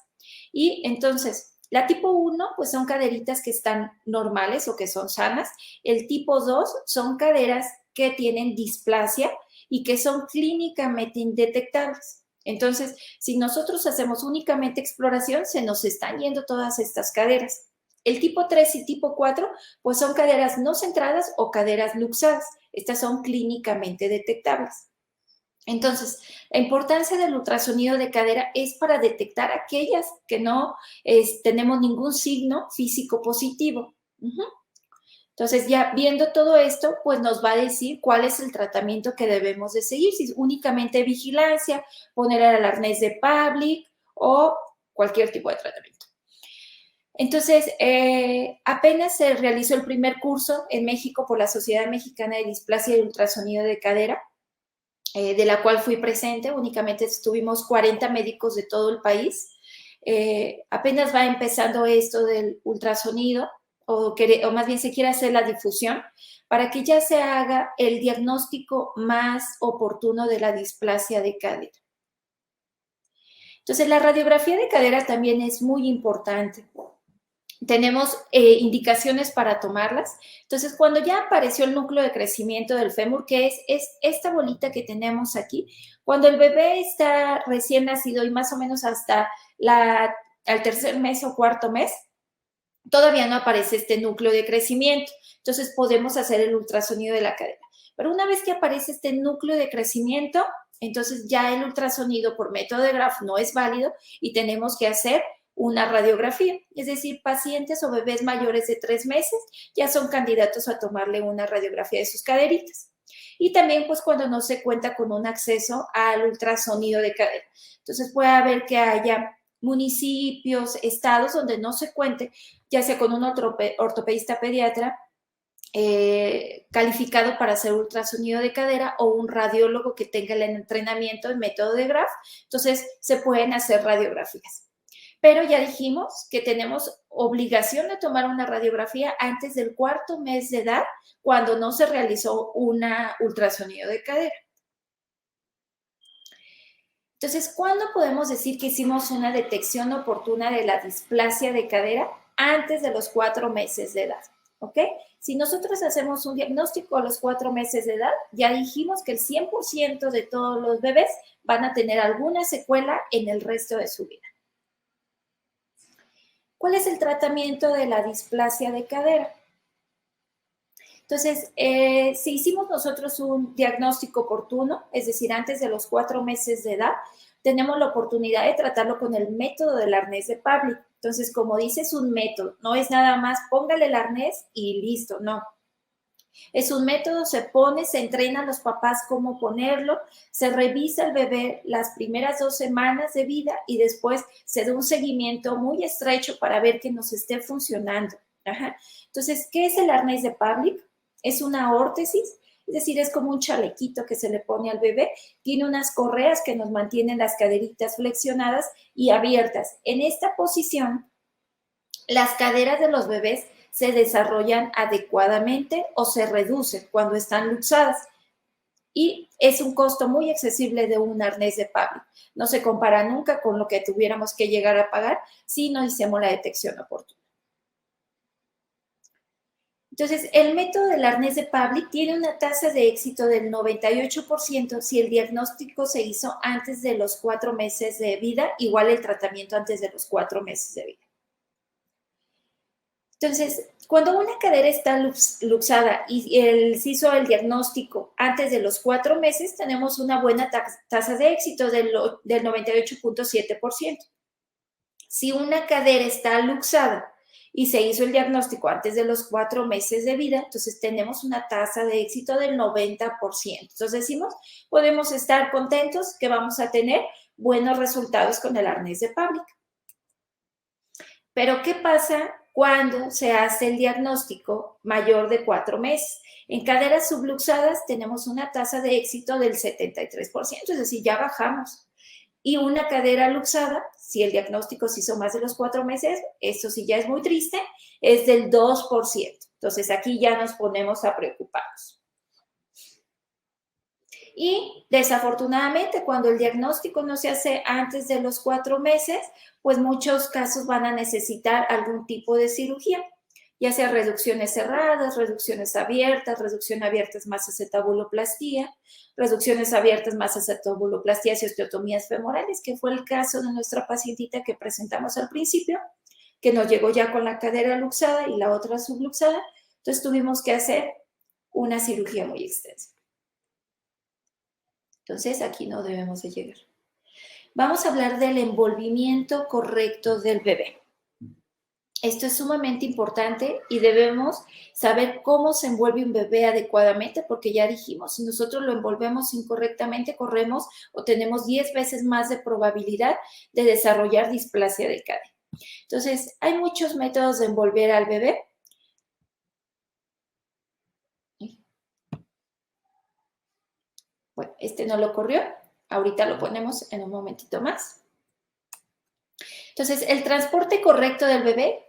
Y entonces, la tipo 1, pues son caderitas que están normales o que son sanas. El tipo 2 son caderas que tienen displasia y que son clínicamente indetectables. Entonces, si nosotros hacemos únicamente exploración, se nos están yendo todas estas caderas. El tipo 3 y tipo 4, pues son caderas no centradas o caderas luxadas. Estas son clínicamente detectables. Entonces, la importancia del ultrasonido de cadera es para detectar aquellas que no tenemos ningún signo físico positivo. Entonces, ya viendo todo esto, pues nos va a decir cuál es el tratamiento que debemos de seguir, si es únicamente vigilancia, poner el arnés de Pavlik o cualquier tipo de tratamiento. Entonces, apenas se realizó el primer curso en México por la Sociedad Mexicana de Displasia y Ultrasonido de Cadera, de la cual fui presente. Únicamente estuvimos 40 médicos de todo el país. Apenas va empezando esto del ultrasonido, o más bien se quiere hacer la difusión, para que ya se haga el diagnóstico más oportuno de la displasia de cadera. Entonces, la radiografía de cadera también es muy importante. Tenemos indicaciones para tomarlas. Entonces, cuando ya apareció el núcleo de crecimiento del fémur, que es esta bolita que tenemos aquí, cuando el bebé está recién nacido y más o menos hasta al tercer mes o cuarto mes, todavía no aparece este núcleo de crecimiento. Entonces, podemos hacer el ultrasonido de la cadera. Pero una vez que aparece este núcleo de crecimiento, entonces ya el ultrasonido por método de Graf no es válido y tenemos que hacer una radiografía. Es decir, pacientes o bebés mayores de 3 meses ya son candidatos a tomarle una radiografía de sus caderitas. Y también pues cuando no se cuenta con un acceso al ultrasonido de cadera. Entonces puede haber que haya municipios, estados donde no se cuente, ya sea con un ortopedista pediatra calificado para hacer ultrasonido de cadera o un radiólogo que tenga el entrenamiento en método de Graf. Entonces se pueden hacer radiografías. Pero ya dijimos que tenemos obligación de tomar una radiografía antes del 4.º mes de edad cuando no se realizó una ultrasonido de cadera. Entonces, ¿cuándo podemos decir que hicimos una detección oportuna de la displasia de cadera? Antes de los 4 meses de edad, ¿ok? Si nosotros hacemos un diagnóstico a los 4 meses de edad, ya dijimos que el 100% de todos los bebés van a tener alguna secuela en el resto de su vida. ¿Cuál es el tratamiento de la displasia de cadera? Entonces, si hicimos nosotros un diagnóstico oportuno, es decir, antes de los 4 meses de edad, tenemos la oportunidad de tratarlo con el método del arnés de Pavlik. Entonces, como dice, es un método, no es nada más póngale el arnés y listo, no. Es un método, se pone, se entrena a los papás cómo ponerlo, se revisa el bebé las primeras 2 semanas de vida y después se da un seguimiento muy estrecho para ver que nos esté funcionando. Ajá. Entonces, ¿qué es el arnés de Pavlik? Es una órtesis, es decir, es como un chalequito que se le pone al bebé, tiene unas correas que nos mantienen las caderitas flexionadas y abiertas. En esta posición, las caderas de los bebés se desarrollan adecuadamente o se reducen cuando están luxadas. Y es un costo muy accesible de un arnés de Pavlik. No se compara nunca con lo que tuviéramos que llegar a pagar si no hicimos la detección oportuna. Entonces, el método del arnés de Pavlik tiene una tasa de éxito del 98% si el diagnóstico se hizo antes de los 4 meses de vida, igual el tratamiento antes de los 4 meses de vida. Entonces, cuando una cadera está luxada y se hizo el diagnóstico antes de los 4 meses, tenemos una buena tasa de éxito del 98.7%. Si una cadera está luxada y se hizo el diagnóstico antes de los 4 meses de vida, entonces tenemos una tasa de éxito del 90%. Entonces decimos, podemos estar contentos que vamos a tener buenos resultados con el arnés de Pavlik. Pero, ¿qué pasa cuando se hace el diagnóstico mayor de 4 meses? En caderas subluxadas tenemos una tasa de éxito del 73%, es decir, ya bajamos. Y una cadera luxada, si el diagnóstico se hizo más de los 4 meses, esto sí ya es muy triste, es del 2%. Entonces, aquí ya nos ponemos a preocuparnos. Y desafortunadamente, cuando el diagnóstico no se hace antes de los 4 meses, pues muchos casos van a necesitar algún tipo de cirugía, ya sea reducciones cerradas, reducciones abiertas más acetabuloplastía, reducciones abiertas más acetabuloplastías y osteotomías femorales, que fue el caso de nuestra pacientita que presentamos al principio, que nos llegó ya con la cadera luxada y la otra subluxada. Entonces tuvimos que hacer una cirugía muy extensa. Entonces, aquí no debemos de llegar. Vamos a hablar del envolvimiento correcto del bebé. Esto es sumamente importante y debemos saber cómo se envuelve un bebé adecuadamente, porque ya dijimos, si nosotros lo envolvemos incorrectamente, corremos o tenemos 10 veces más de probabilidad de desarrollar displasia de cadera. Entonces, hay muchos métodos de envolver al bebé. Bueno, este no lo corrió. Ahorita lo ponemos en un momentito más. Entonces, el transporte correcto del bebé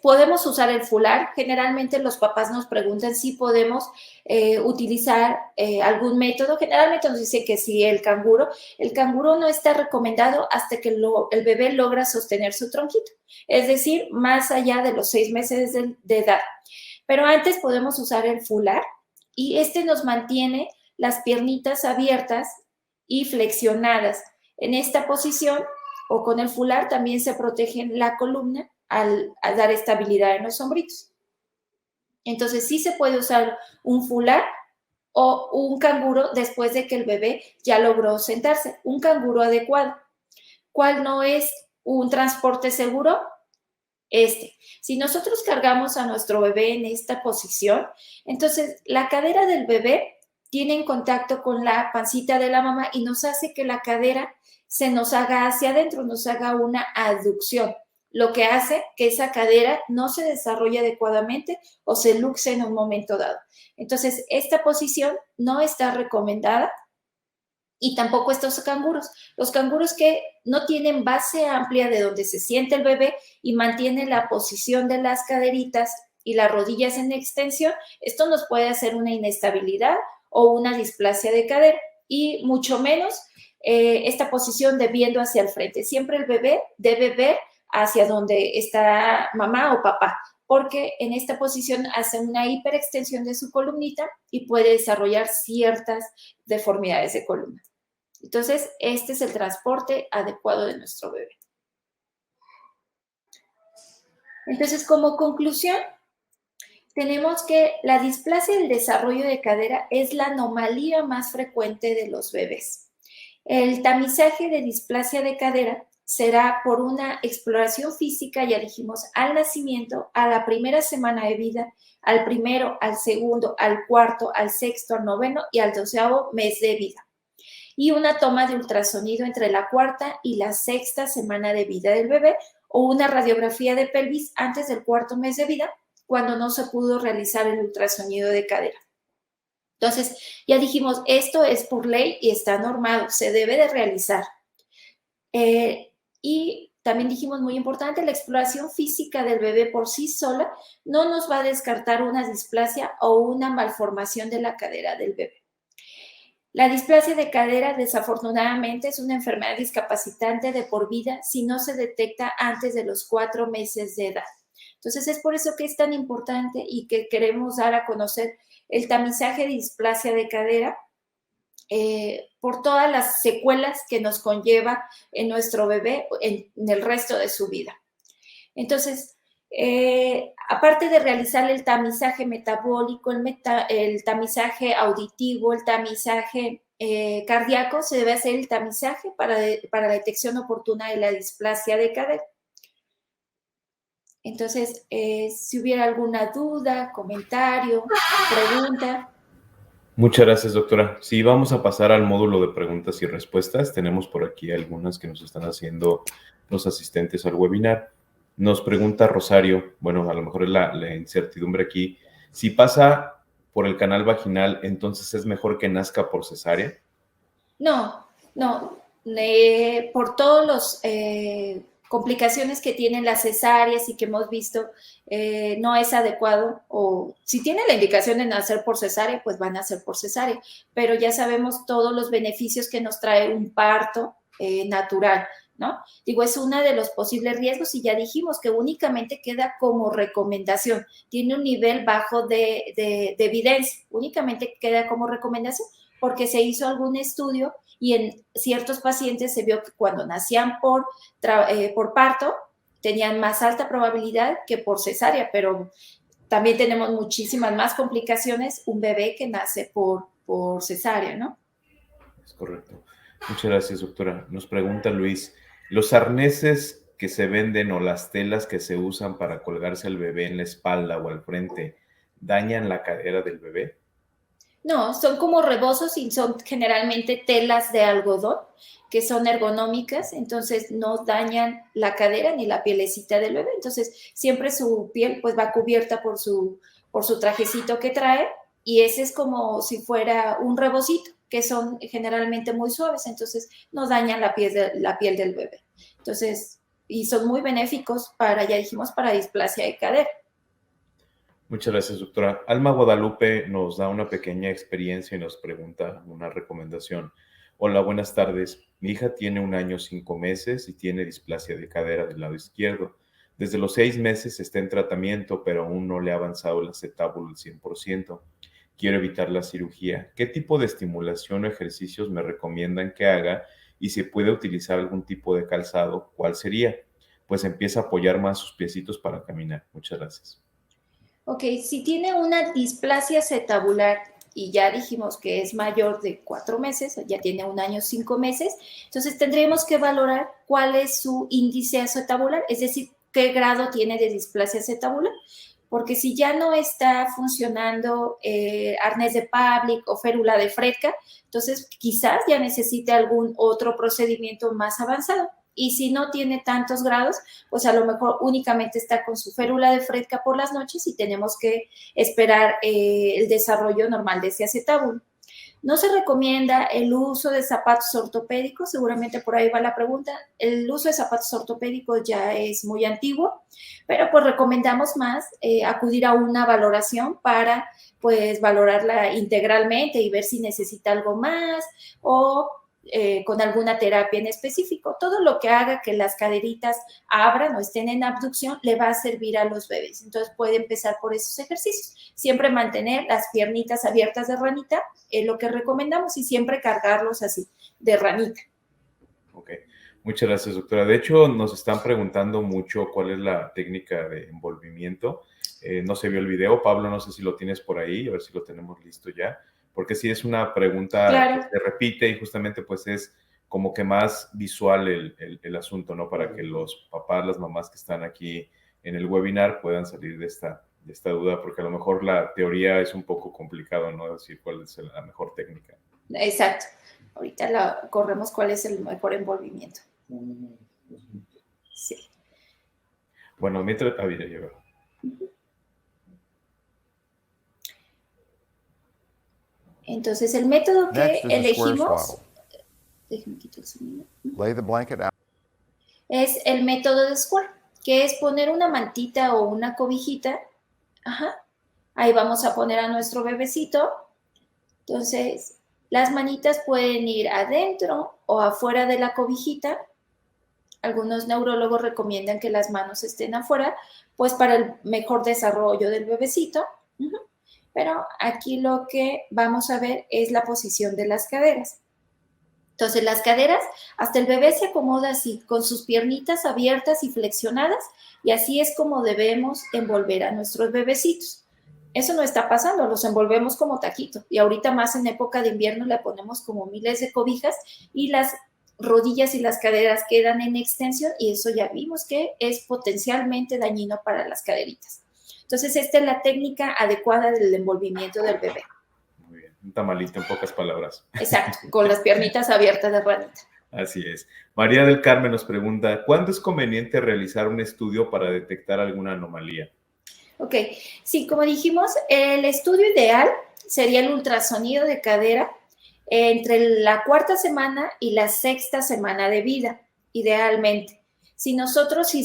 podemos usar el fular. Generalmente los papás nos preguntan si podemos utilizar algún método. Generalmente nos dicen que sí, el canguro. El canguro no está recomendado hasta que el bebé logra sostener su tronquito. Es decir, más allá de los 6 meses de edad. Pero antes podemos usar el fular y este nos mantiene las piernitas abiertas y flexionadas. En esta posición o con el fular también se protege la columna al dar estabilidad en los hombritos. Entonces sí se puede usar un fular o un canguro después de que el bebé ya logró sentarse, un canguro adecuado. ¿Cuál no es un transporte seguro? Si nosotros cargamos a nuestro bebé en esta posición, entonces la cadera del bebé tiene en contacto con la pancita de la mamá y nos hace que la cadera se nos haga hacia adentro, nos haga una aducción, lo que hace que esa cadera no se desarrolle adecuadamente o se luxe en un momento dado. Entonces, esta posición no está recomendada y tampoco estos canguros. Los canguros que no tienen base amplia de donde se siente el bebé y mantienen la posición de las caderitas y las rodillas en extensión, esto nos puede hacer una inestabilidad o una displasia de cadera y mucho menos esta posición de viendo hacia el frente. Siempre el bebé debe ver hacia donde está mamá o papá, porque en esta posición hace una hiperextensión de su columnita y puede desarrollar ciertas deformidades de columna. Entonces, este es el transporte adecuado de nuestro bebé. Entonces, como conclusión, tenemos que la displasia del desarrollo de cadera es la anomalía más frecuente de los bebés. El tamizaje de displasia de cadera será por una exploración física, ya dijimos, al nacimiento, a la primera semana de vida, al primero, al segundo, al cuarto, al sexto, al noveno y al 12º mes de vida. Y una toma de ultrasonido entre la cuarta y la sexta semana de vida del bebé o una radiografía de pelvis antes del 4º mes de vida cuando no se pudo realizar el ultrasonido de cadera. Entonces, ya dijimos, esto es por ley y está normado, se debe de realizar. Y también dijimos, muy importante, la exploración física del bebé por sí sola no nos va a descartar una displasia o una malformación de la cadera del bebé. La displasia de cadera, desafortunadamente, es una enfermedad discapacitante de por vida si no se detecta antes de los 4 meses de edad. Entonces, es por eso que es tan importante y que queremos dar a conocer el tamizaje de displasia de cadera por todas las secuelas que nos conlleva en nuestro bebé en el resto de su vida. Entonces, aparte de realizar el tamizaje metabólico, el tamizaje auditivo, el tamizaje cardíaco, se debe hacer el tamizaje para la detección oportuna de la displasia de cadera. Entonces, si hubiera alguna duda, comentario, pregunta. Muchas gracias, doctora. Sí, vamos a pasar al módulo de preguntas y respuestas. Tenemos por aquí algunas que nos están haciendo los asistentes al webinar. Nos pregunta Rosario, bueno, a lo mejor es la incertidumbre aquí, si pasa por el canal vaginal, entonces ¿es mejor que nazca por cesárea? No, por todos los complicaciones que tienen las cesáreas y que hemos visto, no es adecuado, o si tienen la indicación de nacer por cesárea, pues van a nacer por cesárea, pero ya sabemos todos los beneficios que nos trae un parto natural, ¿no? Digo, es uno de los posibles riesgos y ya dijimos que únicamente queda como recomendación, tiene un nivel bajo de evidencia, únicamente queda como recomendación porque se hizo algún estudio y en ciertos pacientes se vio que cuando nacían por parto tenían más alta probabilidad que por cesárea, pero también tenemos muchísimas más complicaciones un bebé que nace por cesárea, ¿no? Es correcto. Muchas gracias, doctora. Nos pregunta Luis, ¿los arneses que se venden o las telas que se usan para colgarse al bebé en la espalda o al frente dañan la cadera del bebé? No, son como rebozos y son generalmente telas de algodón que son ergonómicas, entonces no dañan la cadera ni la pielecita del bebé. Entonces, siempre su piel pues va cubierta por su trajecito que trae y ese es como si fuera un rebocito, que son generalmente muy suaves, entonces no dañan la piel del bebé. Entonces, y son muy benéficos ya dijimos, para displasia de cadera. Muchas gracias, doctora. Alma Guadalupe nos da una pequeña experiencia y nos pregunta una recomendación. Hola, buenas tardes. Mi hija tiene 1 año 5 meses y tiene displasia de cadera del lado izquierdo. Desde los 6 meses está en tratamiento, pero aún no le ha avanzado el acetábulo al 100%. Quiero evitar la cirugía. ¿Qué tipo de estimulación o ejercicios me recomiendan que haga? Y si puede utilizar algún tipo de calzado, ¿cuál sería? Pues empieza a apoyar más sus piecitos para caminar. Muchas gracias. Ok, si tiene una displasia acetabular y ya dijimos que es mayor de 4 meses, ya tiene 1 año, 5 meses, entonces tendríamos que valorar cuál es su índice acetabular, es decir, qué grado tiene de displasia acetabular. Porque si ya no está funcionando arnés de Pavlik o férula de Fredka, entonces quizás ya necesite algún otro procedimiento más avanzado. Y si no tiene tantos grados, pues a lo mejor únicamente está con su férula de Fredka por las noches y tenemos que esperar el desarrollo normal de ese acetábulo. No se recomienda el uso de zapatos ortopédicos, seguramente por ahí va la pregunta. El uso de zapatos ortopédicos ya es muy antiguo, pero pues recomendamos más acudir a una valoración para pues valorarla integralmente y ver si necesita algo más o con alguna terapia en específico. Todo lo que haga que las caderitas abran o estén en abducción le va a servir a los bebés. Entonces puede empezar por esos ejercicios. Siempre mantener las piernitas abiertas de ranita es lo que recomendamos y siempre cargarlos así, de ranita. Ok, muchas gracias, doctora. De hecho, nos están preguntando mucho cuál es la técnica de envolvimiento. No se vio el video. Pablo, no sé si lo tienes por ahí, a ver si lo tenemos listo ya, porque sí es una pregunta Claro. que se repite y justamente pues es como que más visual el asunto, ¿no? Para que los papás, las mamás que están aquí en el webinar puedan salir de esta duda, porque a lo mejor la teoría es un poco complicado, ¿no? Decir cuál es la mejor técnica. Exacto. Ahorita corremos cuál es el mejor envolvimiento. Sí. Bueno, mientras... Ah, ya llegó. Entonces, el método que elegimos... Déjenme quitar el sonido. Lay the blanket out. Es el método de Square, que es poner una mantita o una cobijita. Ajá. Ahí vamos a poner a nuestro bebecito. Entonces, las manitas pueden ir adentro o afuera de la cobijita. Algunos neurólogos recomiendan que las manos estén afuera, pues para el mejor desarrollo del bebecito. Pero aquí lo que vamos a ver es la posición de las caderas. Entonces, las caderas, hasta el bebé se acomoda así, con sus piernitas abiertas y flexionadas, y así es como debemos envolver a nuestros bebecitos. Eso no está pasando, los envolvemos como taquito, y ahorita más en época de invierno le ponemos como miles de cobijas, y las rodillas y las caderas quedan en extensión, y eso ya vimos que es potencialmente dañino para las caderitas. Entonces, esta es la técnica adecuada del envolvimiento del bebé. Muy bien, un tamalito en pocas palabras. Exacto, con las piernitas abiertas de ranita. Así es. María del Carmen nos pregunta, ¿cuándo es conveniente realizar un estudio para detectar alguna anomalía? Ok, sí, como dijimos, el estudio ideal sería el ultrasonido de cadera entre la 4ª semana y la 6ª semana de vida, idealmente. Si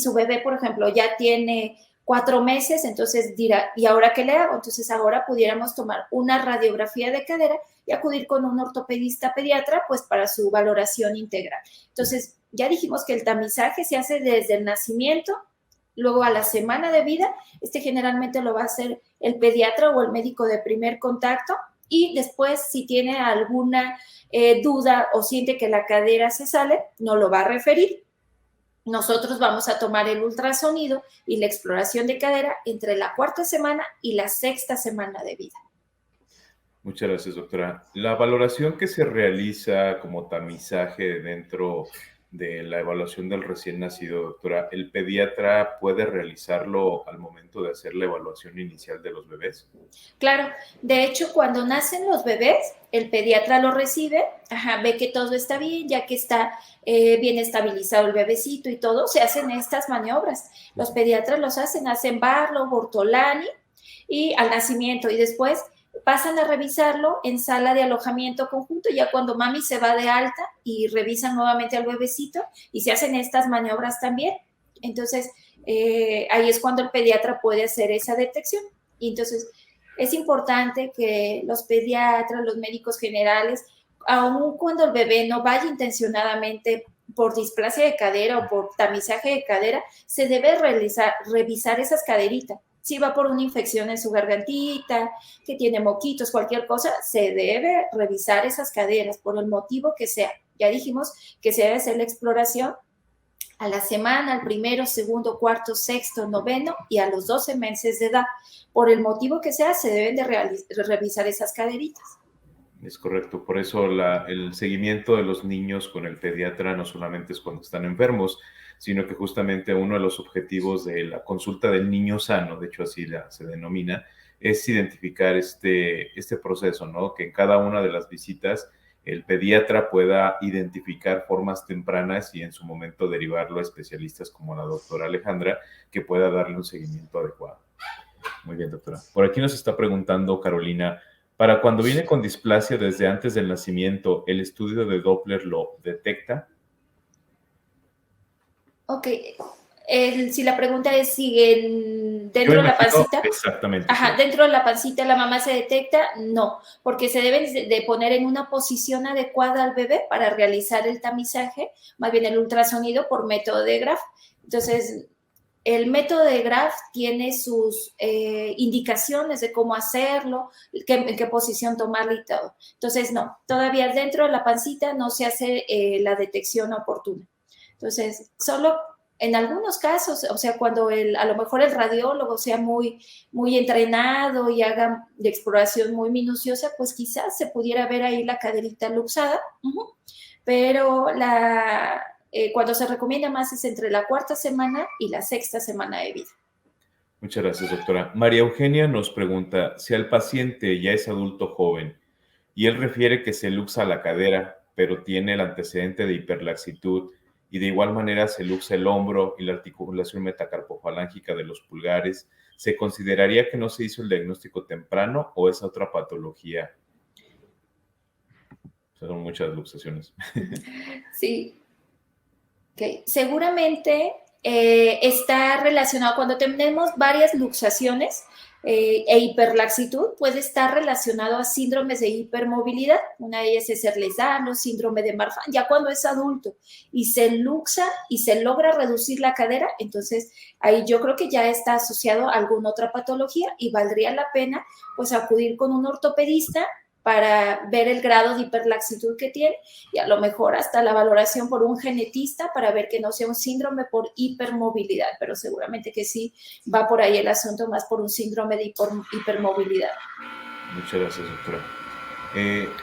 su bebé, por ejemplo, ya tiene 4 meses, entonces dirá, ¿y ahora qué le hago? Entonces ahora pudiéramos tomar una radiografía de cadera y acudir con un ortopedista pediatra, pues para su valoración integral. Entonces, ya dijimos que el tamizaje se hace desde el nacimiento, luego a la semana de vida, generalmente lo va a hacer el pediatra o el médico de primer contacto, y después, si tiene alguna duda o siente que la cadera se sale, nos lo va a referir. Nosotros vamos a tomar el ultrasonido y la exploración de cadera entre la 4ª semana y la 6ª semana de vida. Muchas gracias, doctora. La valoración que se realiza como tamizaje dentro de la evaluación del recién nacido, doctora, ¿el pediatra puede realizarlo al momento de hacer la evaluación inicial de los bebés? Claro, de hecho, cuando nacen los bebés, el pediatra lo recibe, ve que todo está bien, ya que está bien estabilizado el bebecito y todo, se hacen estas maniobras. Los pediatras hacen Barlow, Bortolani y al nacimiento, y después pasan a revisarlo en sala de alojamiento conjunto, ya cuando mami se va de alta y revisan nuevamente al bebecito y se hacen estas maniobras también. Entonces, ahí es cuando el pediatra puede hacer esa detección. Y entonces, es importante que los pediatras, los médicos generales, aun cuando el bebé no vaya intencionadamente por displasia de cadera o por tamizaje de cadera, se debe revisar esas caderitas. Si va por una infección en su gargantita, que tiene moquitos, cualquier cosa, se debe revisar esas caderas por el motivo que sea. Ya dijimos que se debe hacer la exploración a la semana, al primero, segundo, cuarto, sexto, noveno y a los 12 meses de edad. Por el motivo que sea, se deben de revisar esas caderitas. Es correcto, por eso el seguimiento de los niños con el pediatra no solamente es cuando están enfermos, sino que justamente uno de los objetivos de la consulta del niño sano, de hecho así se denomina, es identificar este proceso, ¿no? Que en cada una de las visitas el pediatra pueda identificar formas tempranas y en su momento derivarlo a especialistas como la doctora Alejandra, que pueda darle un seguimiento adecuado. Muy bien, doctora. Por aquí nos está preguntando Carolina, para cuando viene con displasia desde antes del nacimiento, ¿el estudio de Doppler lo detecta? Ok. Si la pregunta es si dentro de la pancita. Exactamente. Ajá, sí. dentro de la pancita la mamá se detecta, no, porque se deben de poner en una posición adecuada al bebé para realizar el tamizaje, más bien el ultrasonido por método de Graf. Entonces, el método de Graf tiene sus indicaciones de cómo hacerlo, en qué posición tomarlo y todo. Entonces, no, todavía dentro de la pancita no se hace la detección oportuna. Entonces, solo en algunos casos, o sea, cuando a lo mejor el radiólogo sea muy, muy entrenado y haga de exploración muy minuciosa, pues quizás se pudiera ver ahí la caderita luxada, pero cuando se recomienda más es entre la 4ª semana y la 6ª semana de vida. Muchas gracias, doctora. María Eugenia nos pregunta, si al paciente ya es adulto joven y él refiere que se luxa la cadera, pero tiene el antecedente de hiperlaxitud y de igual manera se luxa el hombro y la articulación metacarpofalángica de los pulgares, ¿se consideraría que no se hizo el diagnóstico temprano o es otra patología? Son muchas luxaciones. Sí. Okay. Seguramente está relacionado, cuando tenemos varias luxaciones e hiperlaxitud, puede estar relacionado a síndromes de hipermovilidad. Una de ellas es Ehlers-Danlos, síndrome de Marfan. Ya cuando es adulto y se luxa y se logra reducir la cadera, entonces ahí yo creo que ya está asociado a alguna otra patología y valdría la pena pues acudir con un ortopedista para ver el grado de hiperlaxitud que tiene y a lo mejor hasta la valoración por un genetista para ver que no sea un síndrome por hipermovilidad, pero seguramente que sí va por ahí el asunto, más por un síndrome de hipermovilidad. Muchas gracias, doctora.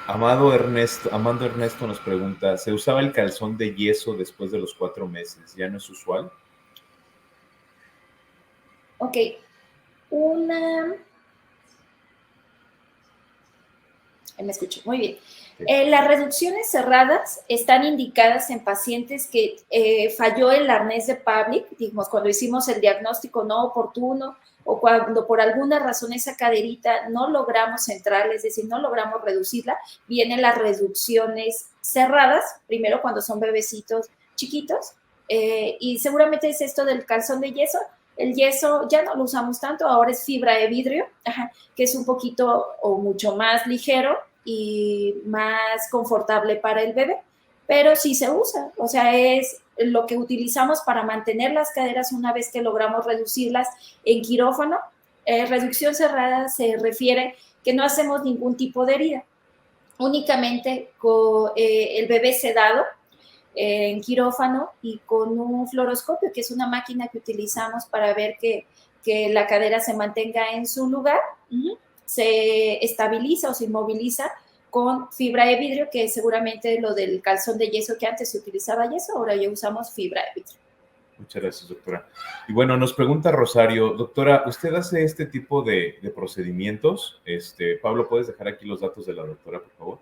Amando Ernesto nos pregunta, ¿se usaba el calzón de yeso después de los 4 meses? ¿Ya no es usual? Ok, me escucho, muy bien. Las reducciones cerradas están indicadas en pacientes que falló el arnés de Pavlik, digamos, cuando hicimos el diagnóstico no oportuno o cuando por alguna razón esa caderita no logramos centrarla, es decir, no logramos reducirla, vienen las reducciones cerradas, primero cuando son bebecitos chiquitos, y seguramente es esto del calzón de yeso. El yeso ya no lo usamos tanto, ahora es fibra de vidrio, que es un poquito o mucho más ligero y más confortable para el bebé, pero sí se usa, o sea, es lo que utilizamos para mantener las caderas una vez que logramos reducirlas en quirófano. Reducción cerrada se refiere que no hacemos ningún tipo de herida, únicamente con el bebé sedado, en quirófano y con un fluoroscopio, que es una máquina que utilizamos para ver que la cadera se mantenga en su lugar, se estabiliza o se inmoviliza con fibra de vidrio, que es seguramente lo del calzón de yeso, que antes se utilizaba yeso, ahora ya usamos fibra de vidrio. Muchas gracias, doctora. Y bueno, nos pregunta Rosario, doctora, ¿usted hace este tipo de procedimientos? Pablo, ¿puedes dejar aquí los datos de la doctora, por favor?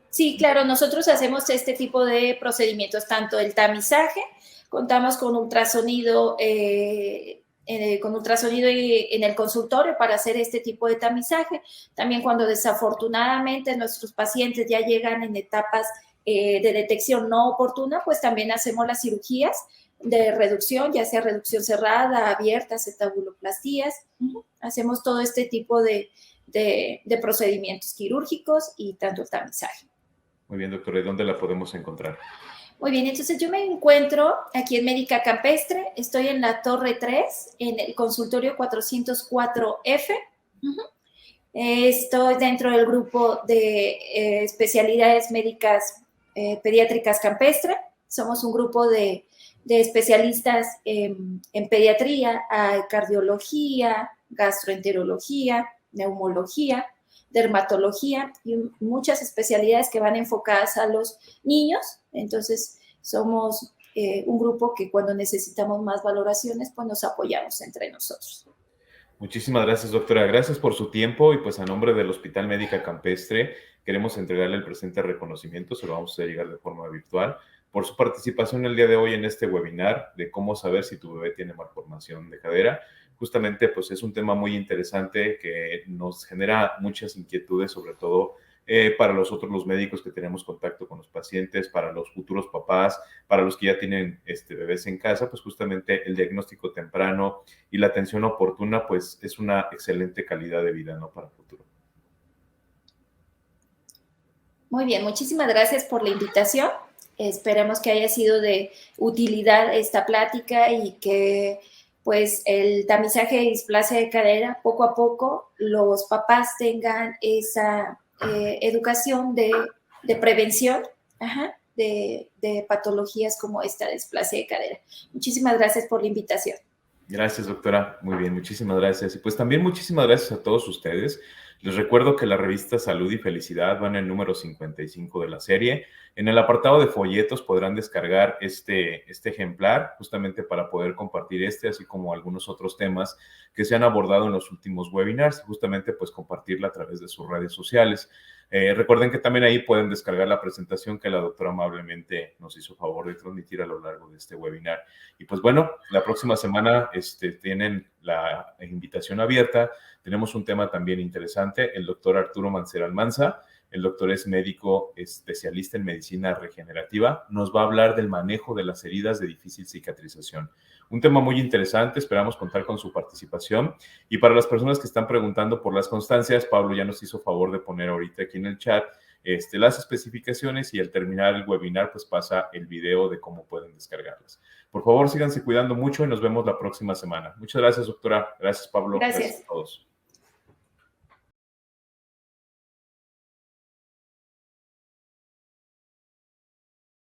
Sí, claro, nosotros hacemos este tipo de procedimientos, tanto el tamizaje, contamos con ultrasonido, en el consultorio para hacer este tipo de tamizaje. También cuando desafortunadamente nuestros pacientes ya llegan en etapas de detección no oportuna, pues también hacemos las cirugías de reducción, ya sea reducción cerrada, abierta, acetabuloplastías. Hacemos todo este tipo de procedimientos quirúrgicos y tanto el tamizaje. Muy bien, doctora, ¿y dónde la podemos encontrar? Muy bien, entonces yo me encuentro aquí en Médica Campestre, estoy en la Torre 3, en el consultorio 404F, Estoy dentro del grupo de especialidades médicas pediátricas campestre. Somos un grupo de especialistas en pediatría, cardiología, gastroenterología, neumología, dermatología y muchas especialidades que van enfocadas a los niños. Entonces, somos un grupo que cuando necesitamos más valoraciones, pues nos apoyamos entre nosotros. Muchísimas gracias, doctora. Gracias por su tiempo y pues a nombre del Hospital Médica Campestre queremos entregarle el presente reconocimiento, se lo vamos a hacer llegar de forma virtual, por su participación el día de hoy en este webinar de cómo saber si tu bebé tiene malformación de cadera. Justamente pues es un tema muy interesante que nos genera muchas inquietudes, sobre todo para nosotros los médicos que tenemos contacto con los pacientes, para los futuros papás, para los que ya tienen bebés en casa, pues justamente el diagnóstico temprano y la atención oportuna, pues es una excelente calidad de vida, ¿no? Para el futuro. Muy bien, muchísimas gracias por la invitación. Esperemos que haya sido de utilidad esta plática y que pues el tamizaje de displasia de cadera, poco a poco los papás tengan esa educación de prevención de patologías como esta displasia de cadera. Muchísimas gracias por la invitación. Gracias, doctora. Muy bien, muchísimas gracias. Y pues también muchísimas gracias a todos ustedes. Les recuerdo que la revista Salud y Felicidad va en el número 55 de la serie. En el apartado de folletos podrán descargar este ejemplar justamente para poder compartir así como algunos otros temas que se han abordado en los últimos webinars, justamente pues compartirla a través de sus redes sociales. Recuerden que también ahí pueden descargar la presentación que la doctora amablemente nos hizo favor de transmitir a lo largo de este webinar. Y pues bueno, la próxima semana tienen la invitación abierta. Tenemos un tema también interesante, el doctor Arturo Mancera Almanza. El doctor es médico especialista en medicina regenerativa. Nos va a hablar del manejo de las heridas de difícil cicatrización. Un tema muy interesante, esperamos contar con su participación. Y para las personas que están preguntando por las constancias, Pablo ya nos hizo favor de poner ahorita aquí en el chat las especificaciones y al terminar el webinar pues pasa el video de cómo pueden descargarlas. Por favor, síganse cuidando mucho y nos vemos la próxima semana. Muchas gracias, doctora. Gracias, Pablo. Gracias A todos.